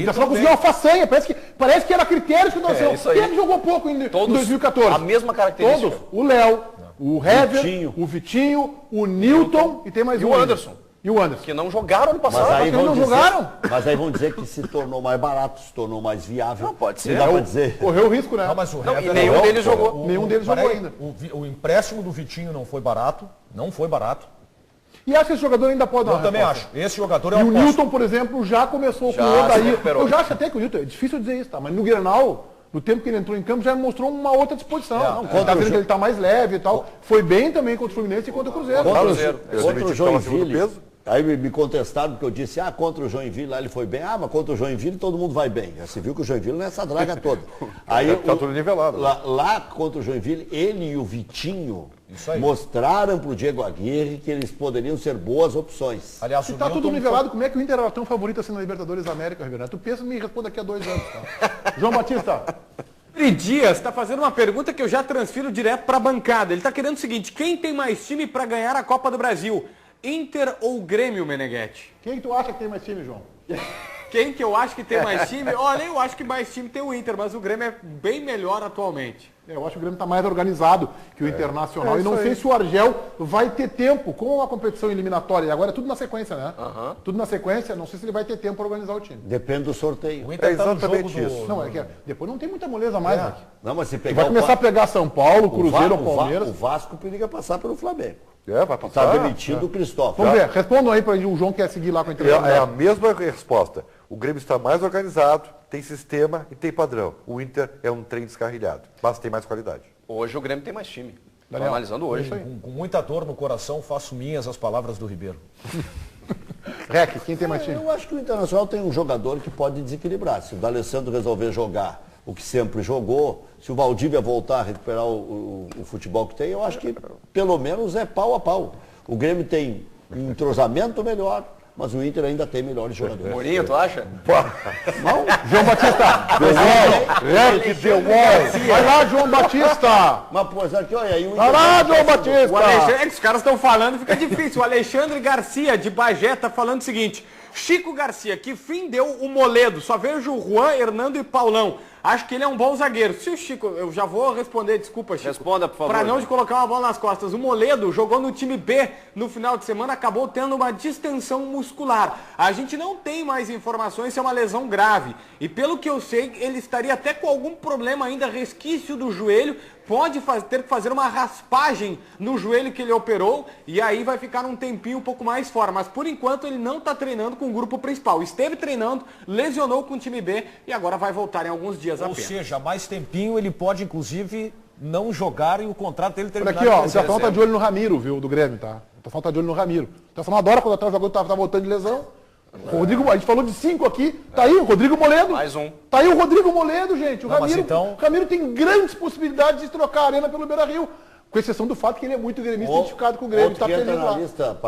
Já só conseguiu uma façanha. Parece que era critério de situação. Quem jogou pouco em 2014? A mesma característica. Todos. O Léo, o Hever, o Vitinho, o Newton e tem mais um. E o Anderson. E o Anderson. Que não jogaram ano passado. Mas aí vão dizer que se tornou mais barato, se tornou mais viável. Não pode ser. Dá pra dizer. Correu o risco, né? Não, mas nenhum deles jogou. Nenhum deles jogou ainda. O empréstimo do Vitinho não foi barato. Não foi barato. E acho que esse jogador ainda pode dar Eu também acho. Esse jogador é um. E o Newton, por exemplo, já começou com o Odair. Eu já acho até que o Newton, é difícil dizer isso, tá? Mas no Grenal, no tempo que ele entrou em campo, já mostrou uma outra disposição. Tá vendo que ele tá mais leve e tal. Foi bem também contra o Fluminense e contra o Cruzeiro. Contra o Joinville. Aí me contestaram porque eu disse, contra o Joinville lá ele foi bem. Mas contra o Joinville todo mundo vai bem. Já se viu que o Joinville não é essa draga toda. Aí tá tudo nivelado. Lá contra o Joinville, ele e o Vitinho mostraram pro Diego Aguirre que eles poderiam ser boas opções. Aliás, se tá tudo nivelado, como é que o Inter era tão favorito assim na Libertadores da América, Ribeirão? Tu pensa, me responda daqui a 2 anos. Tá? João Batista. Dias está fazendo uma pergunta que eu já transfiro direto para a bancada. Ele está querendo o seguinte: quem tem mais time para ganhar a Copa do Brasil? Inter ou Grêmio, Meneghetti? Quem tu acha que tem mais time, João? Quem que eu acho que tem mais time? Olha, eu acho que mais time tem o Inter, mas o Grêmio é bem melhor atualmente. Eu acho que o Grêmio está mais organizado que o Internacional. E não sei se o Argel vai ter tempo com a competição eliminatória. E agora é tudo na sequência, né? Tudo na sequência. Não sei se ele vai ter tempo para organizar o time. Depende do sorteio. O Inter exatamente isso. Não, depois não tem muita moleza mais aqui. Não, mas se pegar vai começar a pegar São Paulo, Cruzeiro ou Palmeiras. O Vasco periga passar pelo Flamengo. Vai passar. Está demitido o Cristóvão. Vamos ver, respondam aí para o João que quer seguir lá com a entrevista. É a mesma resposta. O Grêmio está mais organizado, tem sistema e tem padrão. O Inter é um trem descarrilhado, mas tem mais qualidade. Hoje o Grêmio tem mais time. Estou analisando hoje. Com muita dor no coração, faço minhas as palavras do Ribeiro. Rec, quem tem mais time? Eu acho que o Internacional tem um jogador que pode desequilibrar. Se o D'Alessandro resolver jogar o que sempre jogou, se o Valdívia voltar a recuperar o futebol que tem, eu acho que pelo menos é pau a pau. O Grêmio tem um entrosamento melhor, mas o Inter ainda tem melhores jogadores. Mourinho, tu acha? Não? João Batista! Vai lá, João Batista! Mas, pô, aqui, olha aí... Vai lá, João Batista! O Alexandre, os caras estão falando, fica difícil. O Alexandre Garcia, de Bagé, está falando o seguinte: Chico Garcia, que fim deu o Moledo? Só vejo o Juan, Hernando e Paulão. Acho que ele é um bom zagueiro. Se o Chico, eu já vou responder, desculpa, Chico. Responda, por favor. Para não de colocar uma bola nas costas. O Moledo jogou no time B no final de semana, acabou tendo uma distensão muscular. A gente não tem mais informações se é uma lesão grave. E pelo que eu sei, ele estaria até com algum problema ainda, resquício do joelho. Pode ter que fazer uma raspagem no joelho que ele operou e aí vai ficar um tempinho um pouco mais fora. Mas por enquanto ele não está treinando com o grupo principal. Esteve treinando, lesionou com o time B e agora vai voltar em alguns dias apenas. Ou seja, mais tempinho ele pode inclusive não jogar e o contrato dele terminar. Olha aqui, ó, o Tefão tá de olho no Ramiro, viu, do Grêmio, tá? O Tefão tá de olho no Ramiro. O Tefão adora quando atrás do jogador tá voltando de lesão. O Rodrigo, a gente falou de 5 aqui, tá aí o Rodrigo Moledo. Mais um. Tá aí o Rodrigo Moledo, gente. O Não, Ramiro, então... o Ramiro tem grandes possibilidades de trocar a arena pelo Beira-Rio. Com exceção do fato que ele é muito gremista, identificado com o Grêmio. Outro Tá que entra feliz na lá. lista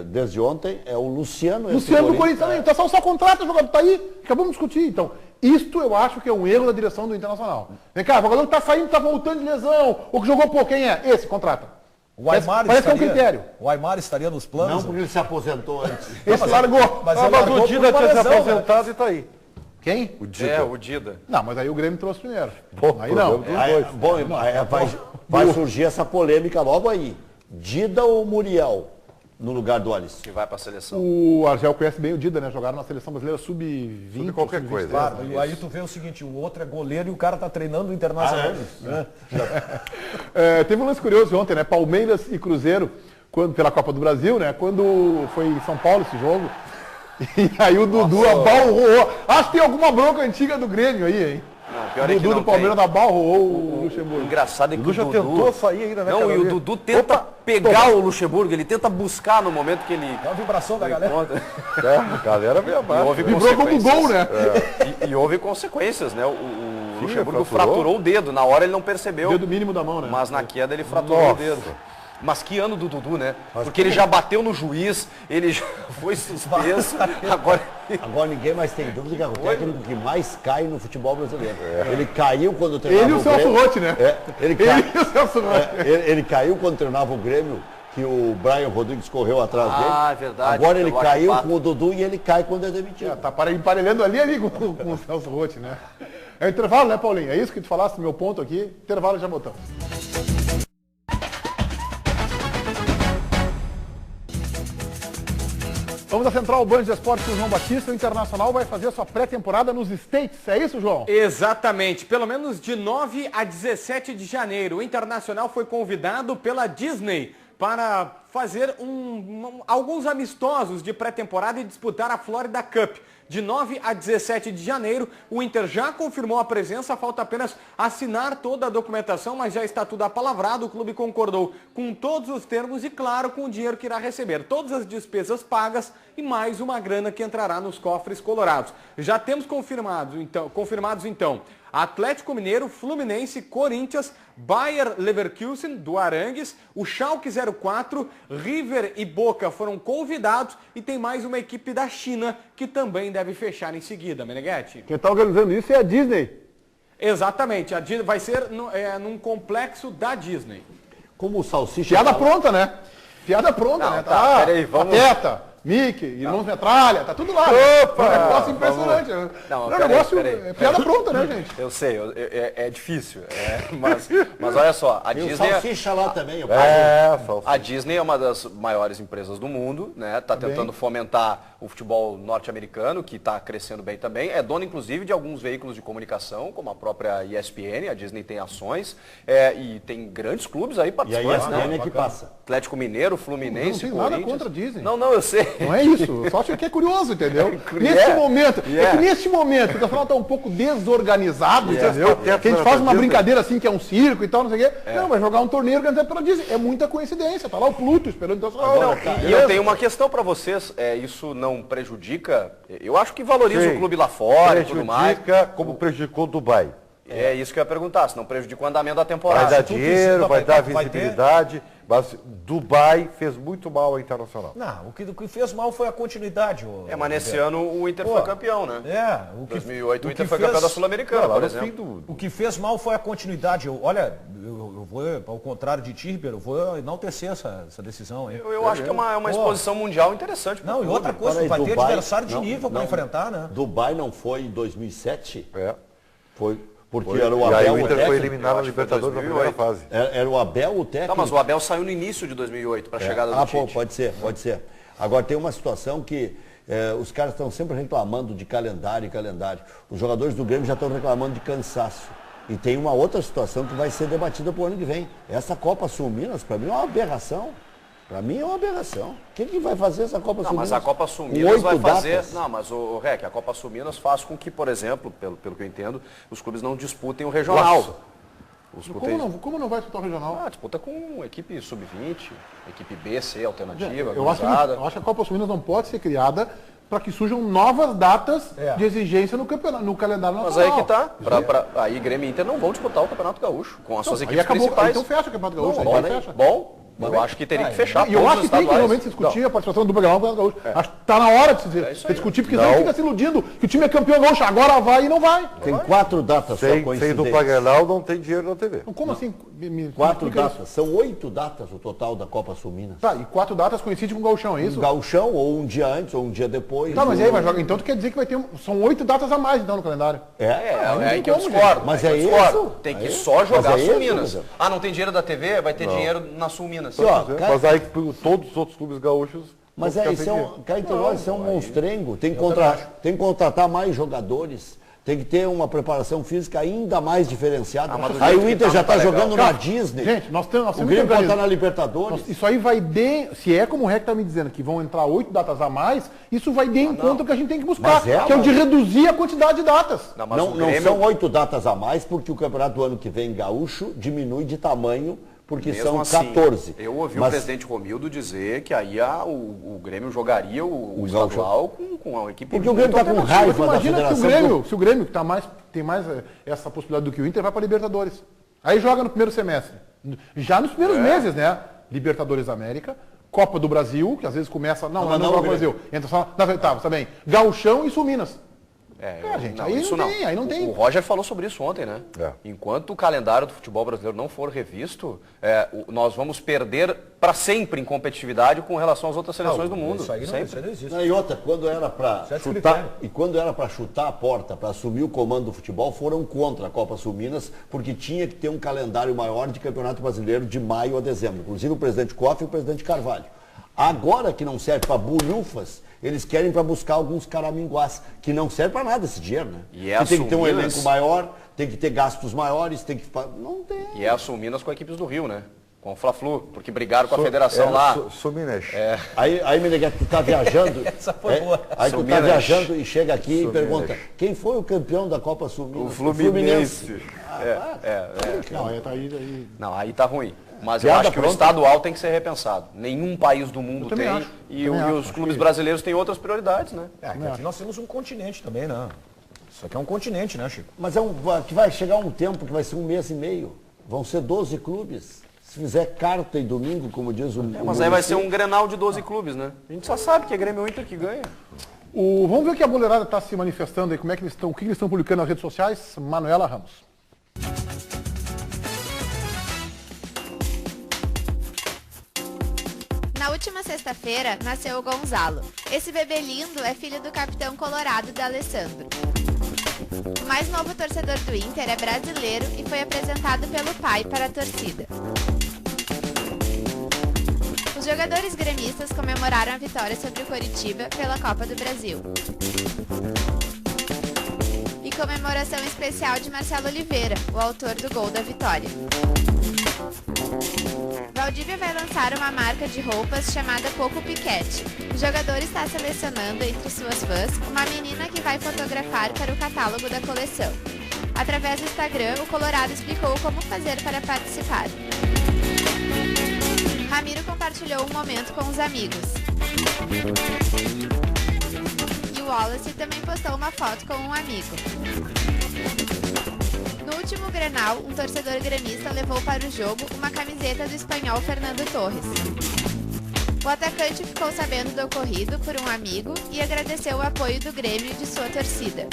desde ontem é o Luciano. Luciano do Corinthians também. O Tefão só contrata o jogador. Tá aí. Acabamos de discutir. Então, isto eu acho que é um erro da direção do Internacional. Vem cá, o jogador que tá saindo, tá voltando de lesão. O que jogou pouco, quem é? Esse, contrata. O Aimar parece que é um critério. O Aimar estaria nos planos? Não, porque ele se aposentou antes. Esse largou. Mas o Dida tinha se aposentado e tá aí. Quem? O Dida. É, o Dida. Não, mas aí o Grêmio trouxe primeiro. Pô, Aí não. Vai surgir essa polêmica logo aí. Dida ou Muriel no lugar do Alisson? Que vai para a seleção. O Argel conhece bem o Dida, né? Jogaram na seleção brasileira sub-20. Qualquer coisa. Claro, aí tu vê o seguinte, o outro é goleiro e o cara tá treinando o Internacional. Teve um lance curioso ontem, né? Palmeiras e Cruzeiro, pela Copa do Brasil, né? Quando foi em São Paulo esse jogo. E aí o Dudu abalroou. Acho que tem alguma bronca antiga do Grêmio aí, hein? Não, pior o é que Dudu não do Palmeiras tem. abalroou o Luxemburgo. O engraçado é que O Dudu já tentou sair ainda, né? Não, e o Dudu tenta pegar o Luxemburgo, ele tenta buscar no momento que ele... É uma vibração da galera. A galera veio abaixo. Vibrou como gol, né? E houve consequências, né? O Luxemburgo fraturou. fraturou o dedo. Na hora ele não percebeu. O dedo mínimo da mão, né? Mas na queda ele fraturou o dedo. Mas que ano do Dudu, né? Porque ele já bateu no juiz, ele já foi suspenso. Agora ninguém mais tem dúvida que é o técnico que mais cai no futebol brasileiro. Ele caiu quando treinava Ele e o Celso Rotti, né? Ele e o Celso Rotti. ele caiu quando treinava o Grêmio, que o Brian Rodrigues correu atrás dele. Ah, é verdade. Agora ele caiu com o Dudu e ele cai quando é demitido. Tá emparelhando ali com o Celso Rotti, né? É intervalo, né, Paulinho? É isso que tu falaste, meu ponto aqui. Intervalo, já voltamos. Vamos à Central Band de Esportes com o João Batista. O Internacional vai fazer a sua pré-temporada nos States. É isso, João? Exatamente. Pelo menos de 9 a 17 de janeiro, o Internacional foi convidado pela Disney para fazer alguns amistosos de pré-temporada e disputar a Florida Cup. De 9 a 17 de janeiro, o Inter já confirmou a presença, falta apenas assinar toda a documentação, mas já está tudo apalavrado, o clube concordou com todos os termos e, claro, com o dinheiro que irá receber. Todas as despesas pagas e mais uma grana que entrará nos cofres colorados. Já temos confirmados então, Atlético Mineiro, Fluminense, Corinthians, Bayer Leverkusen, do Arangues, o Schalke 04, River e Boca foram convidados e tem mais uma equipe da China que também deve fechar em seguida, Meneghetti. Quem está organizando isso é a Disney. Exatamente, a Disney vai ser num complexo da Disney. Como o Salsicha... Piada pronta, né? Piada pronta, né? Tá, peraí, vamos... Pateta, Mickey, Irmãos Metralha, tá tudo lá. Opa! É um negócio impressionante. Não, é um negócio, é piada pronta, né, gente? Eu sei, é difícil. Mas olha só, a Tem Disney... o Salsicha lá também. A Disney é uma das maiores empresas do mundo, né? Tá tentando fomentar o futebol norte-americano, que está crescendo bem também. É dona, inclusive, de alguns veículos de comunicação, como a própria ESPN. A Disney tem ações e tem grandes clubes aí participantes, e a ESPN é que passa. Atlético Mineiro, Fluminense, Não tem nada Corinthians. contra a Disney. Não, eu sei. Não é isso. Só acho que é curioso, entendeu? Nesse momento. É que nesse momento, o Internacional tá um pouco desorganizado, entendeu? Que a gente faz uma brincadeira assim, que é um circo e tal, não sei o quê. Não, vai jogar um torneio organizado pela Disney. É muita coincidência. Tá lá o Pluto esperando o Internacional. E eu tenho uma questão para vocês. Isso não prejudica? Eu acho que valoriza o clube lá fora e tudo mais. Prejudica como prejudicou o Dubai. É isso que eu ia perguntar, se não prejudica o andamento da temporada. Vai dar dinheiro, vai dar visibilidade, mas Dubai fez muito mal ao Internacional. Não, o que fez mal foi a continuidade. Mas nesse ano o Inter foi campeão, né? Em 2008 o Inter foi campeão da Sul-Americana, por exemplo. O que fez mal foi a continuidade. Eu vou, ao contrário de Tirber, eu vou enaltecer essa decisão. Hein? Eu acho que é uma exposição mundial interessante. Não, e outra coisa, vai ter adversário de nível para enfrentar, né? Dubai não foi em 2007? É. Foi Porque era o E aí Abel o o Inter foi técnico. eliminado na Libertadores na primeira fase. Era o Abel o técnico. Não, mas o Abel saiu no início de 2008 para a chegada do Tite. Pode ser. Agora tem uma situação que os caras estão sempre reclamando de calendário. Os jogadores do Grêmio já estão reclamando de cansaço. E tem uma outra situação que vai ser debatida para o ano que vem. Essa Copa Sul-Minas, para mim, é uma aberração. Para mim é uma aberração. Quem que vai fazer essa Copa Sul-Minas? Mas a Copa Sul-Minas vai fazer... Não, mas o Rec, a Copa Sul-Minas faz com que, por exemplo, pelo que eu entendo, os clubes não disputem o regional. Como não vai disputar o regional? Disputa com equipe sub-20, equipe B, C, alternativa, eu acho que a Copa Sul-Minas não pode ser criada para que surjam novas datas de exigência no calendário nacional. Mas aí que tá. Aí Grêmio e Inter não vão disputar o Campeonato Gaúcho com as suas equipes principais. Então fecha o Campeonato Gaúcho. Eu acho que teria que fechar. E eu acho que tem que realmente se discutir a participação do Grenal no Campeonato Gaúcho. Acho que está na hora de se discutir, porque senão fica se iludindo que o time é campeão gaúcho, agora vai e não vai. Tem 4 datas só coincidentes. Sem dupla Grenal não tem dinheiro na TV. Como assim? 4 datas. São 8 datas o total da Copa Sul-Minas. Tá, e 4 datas coincidem com o Gauchão, é isso? O Gauchão, ou um dia antes, ou um dia depois. Tá, mas aí vai jogar. Então tu quer dizer que vai ter. São 8 datas a mais então no calendário. Aí que eu discordo. Mas é isso. Tem que só jogar Sul-Minas. Não tem dinheiro da TV? Vai ter dinheiro na Sul-Minas. Mas aí todos os outros clubes gaúchos... Mas isso é um monstrengo. Tem que contratar mais jogadores. Tem que ter uma preparação física ainda mais diferenciada. Aí o Inter já está jogando na Disney. Gente, nós temos o Grêmio pode estar na Libertadores. Isso aí vai se é como o Rec está me dizendo, que vão entrar 8 datas a mais, isso vai de encontro que a gente tem que buscar, que é o de reduzir a quantidade de datas. Não são 8 datas a mais, porque o campeonato do ano que vem gaúcho diminui de tamanho, porque mesmo são 14. Assim, eu ouvi o presidente Romildo dizer que aí o Grêmio jogaria o estadual com a equipe. Porque o Grêmio está com raiva da federação. Se o Grêmio que tem mais essa possibilidade do que o Inter, vai para a Libertadores. Aí joga no primeiro semestre. Já nos primeiros meses, né? Libertadores América, Copa do Brasil, que às vezes começa... Não joga no Brasil. Entra só nas oitavas, tá bem. Gauchão e Sul-Minas. Gente, aí não tem. O Roger falou sobre isso ontem, né? Enquanto o calendário do futebol brasileiro não for revisto, nós vamos perder para sempre em competitividade com relação às outras seleções do mundo. Isso aí não existe. E outra, quando era para chutar a porta, para assumir o comando do futebol, foram contra a Copa Sul-Minas, porque tinha que ter um calendário maior de campeonato brasileiro de maio a dezembro. Inclusive o presidente Koff e o presidente Carvalho. Agora que não serve para bulhufas, eles querem para buscar alguns caraminguás, que não serve para nada esse dinheiro, né? E tem que ter um elenco maior, tem que ter gastos maiores, tem que... Não tem. E é a Sul-Minas com equipes do Rio, né? Com o Fla-Flu, porque brigaram com a federação lá. Sul-Minas. Aí Meneghete, tu tá viajando. Essa foi boa. Aí tu tá viajando e chega aqui e pergunta, quem foi o campeão da Copa Sul-Minas? O Fluminense. Não, aí tá ruim. Mas eu acho que o estadual tem que ser repensado. Nenhum país do mundo tem. E os clubes brasileiros têm outras prioridades, né? Nós temos um continente também, né? Isso aqui é um continente, né, Chico? Mas que vai chegar um tempo que vai ser 1 mês e meio. Vão ser 12 clubes. Se fizer carta e domingo, como diz o... Mas aí vai ser um Grenal de 12 clubes, né? A gente só sabe que é Grêmio Inter que ganha. Vamos ver o que a boleirada está se manifestando aí, o que eles estão publicando nas redes sociais. Manuela Ramos. Na última sexta-feira, nasceu o Gonzalo. Esse bebê lindo é filho do capitão colorado D'Alessandro. O mais novo torcedor do Inter é brasileiro e foi apresentado pelo pai para a torcida. Os jogadores gremistas comemoraram a vitória sobre o Coritiba pela Copa do Brasil. E comemoração especial de Marcelo Oliveira, o autor do gol da vitória. Valdívia vai lançar uma marca de roupas chamada Poco Piquete. O jogador está selecionando entre suas fãs uma menina que vai fotografar para o catálogo da coleção. Através do Instagram, o Colorado explicou como fazer para participar. Ramiro compartilhou um momento com os amigos. E o Wallace também postou uma foto com um amigo. No último Grenal, um torcedor gremista levou para o jogo uma camiseta do espanhol Fernando Torres. O atacante ficou sabendo do ocorrido por um amigo e agradeceu o apoio do Grêmio e de sua torcida.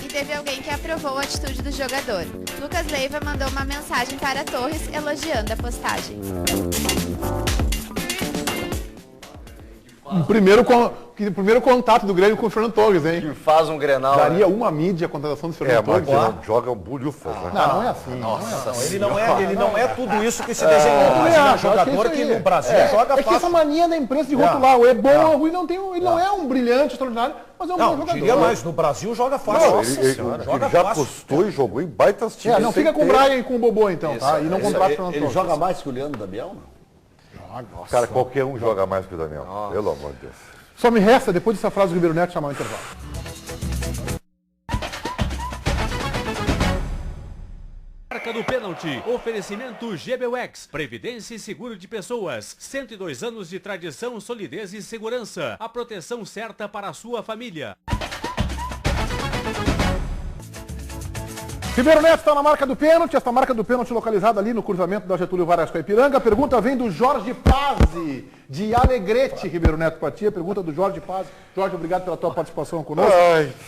E teve alguém que aprovou a atitude do jogador. Lucas Leiva mandou uma mensagem para Torres elogiando a postagem. O primeiro contato do Grêmio com o Fernando Torres, hein? Que faz um Grenal. Daria uma mídia a contratação do Fernando Torres. Mas joga bulhufas, né? Não é assim. Ele não é tudo isso que se desenhou, mas ele é um jogador que no Brasil joga fácil. É que essa mania da imprensa de rotular, o é bom ou ruim, ele não é um brilhante, extraordinário, mas é um bom jogador. Diria mais, no Brasil joga fácil. Ele já postou e jogou em baitas times. Não fica com o Brian e com o Bobô, então, tá? E não contrata o Fernando Torres. Ele joga mais que o Leandro Damião, não? Cara, qualquer um joga mais que o Daniel. Pelo amor de Deus. Só me resta, depois dessa frase do Ribeiro Neto, chamar o intervalo. Marca do pênalti. Oferecimento GBUX. Previdência e seguro de pessoas. 102 anos de tradição, solidez e segurança. A proteção certa para a sua família. Ribeiro Neto está na marca do pênalti, esta marca do pênalti localizada ali no cruzamento da Getúlio Vargas com a Ipiranga. A pergunta vem do Jorge Pazzi, de Alegrete, Ribeiro Neto para ti. A pergunta do Jorge Pazzi. Jorge, obrigado pela tua participação conosco.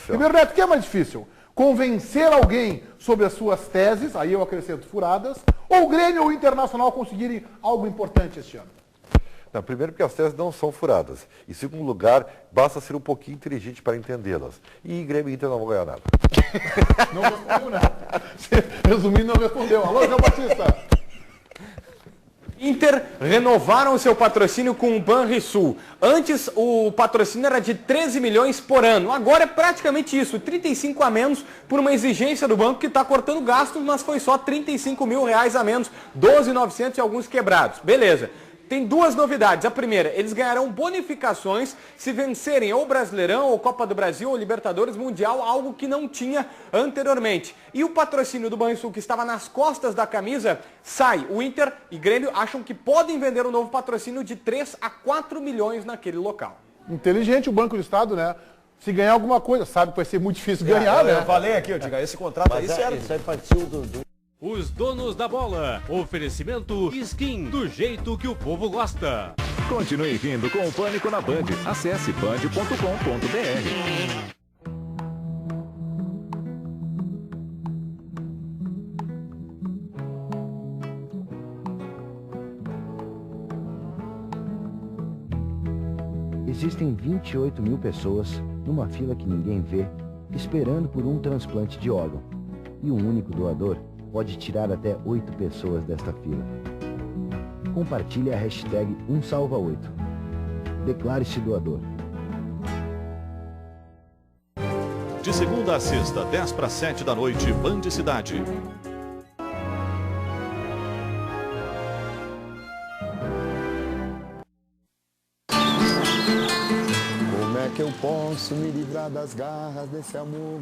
Ribeiro Neto, o que é mais difícil? Convencer alguém sobre as suas teses, aí eu acrescento furadas, ou o Grêmio ou o Internacional conseguirem algo importante este ano? Não, primeiro porque as teses não são furadas. Em segundo lugar, basta ser um pouquinho inteligente para entendê-las. E Grêmio e Inter não vão ganhar nada. Não respondeu, né? Resumindo, não respondeu. Alô, João Batista. Inter renovaram o seu patrocínio com o Banrisul. Antes o patrocínio era de 13 milhões por ano. Agora é praticamente isso, 35 a menos por uma exigência do banco que está cortando gastos, mas foi só 35 mil reais a menos, 12.900 e alguns quebrados. Beleza. Tem duas novidades. A primeira, eles ganharão bonificações se vencerem ou Brasileirão, ou Copa do Brasil, ou Libertadores Mundial, algo que não tinha anteriormente. E o patrocínio do Banrisul, que estava nas costas da camisa, sai. O Inter e Grêmio acham que podem vender um novo patrocínio de 3 a 4 milhões naquele local. Inteligente o Banco do Estado, né? Se ganhar alguma coisa, sabe que vai ser muito difícil ganhar, né? Eu falei aqui, eu digo, esse contrato aí serve. Isso aí partiu do... Os donos da bola. Oferecimento Skin, do jeito que o povo gosta. Continue rindo com o Pânico na Band. Acesse band.com.br. Existem 28 mil pessoas numa fila que ninguém vê, esperando por um transplante de órgão. E um único doador pode tirar até 8 pessoas desta fila. Compartilhe a hashtag #1salva8. Declare-se doador. De segunda a sexta, 10 para 7 da noite, Band Cidade. Como é que eu posso me livrar das garras desse amor?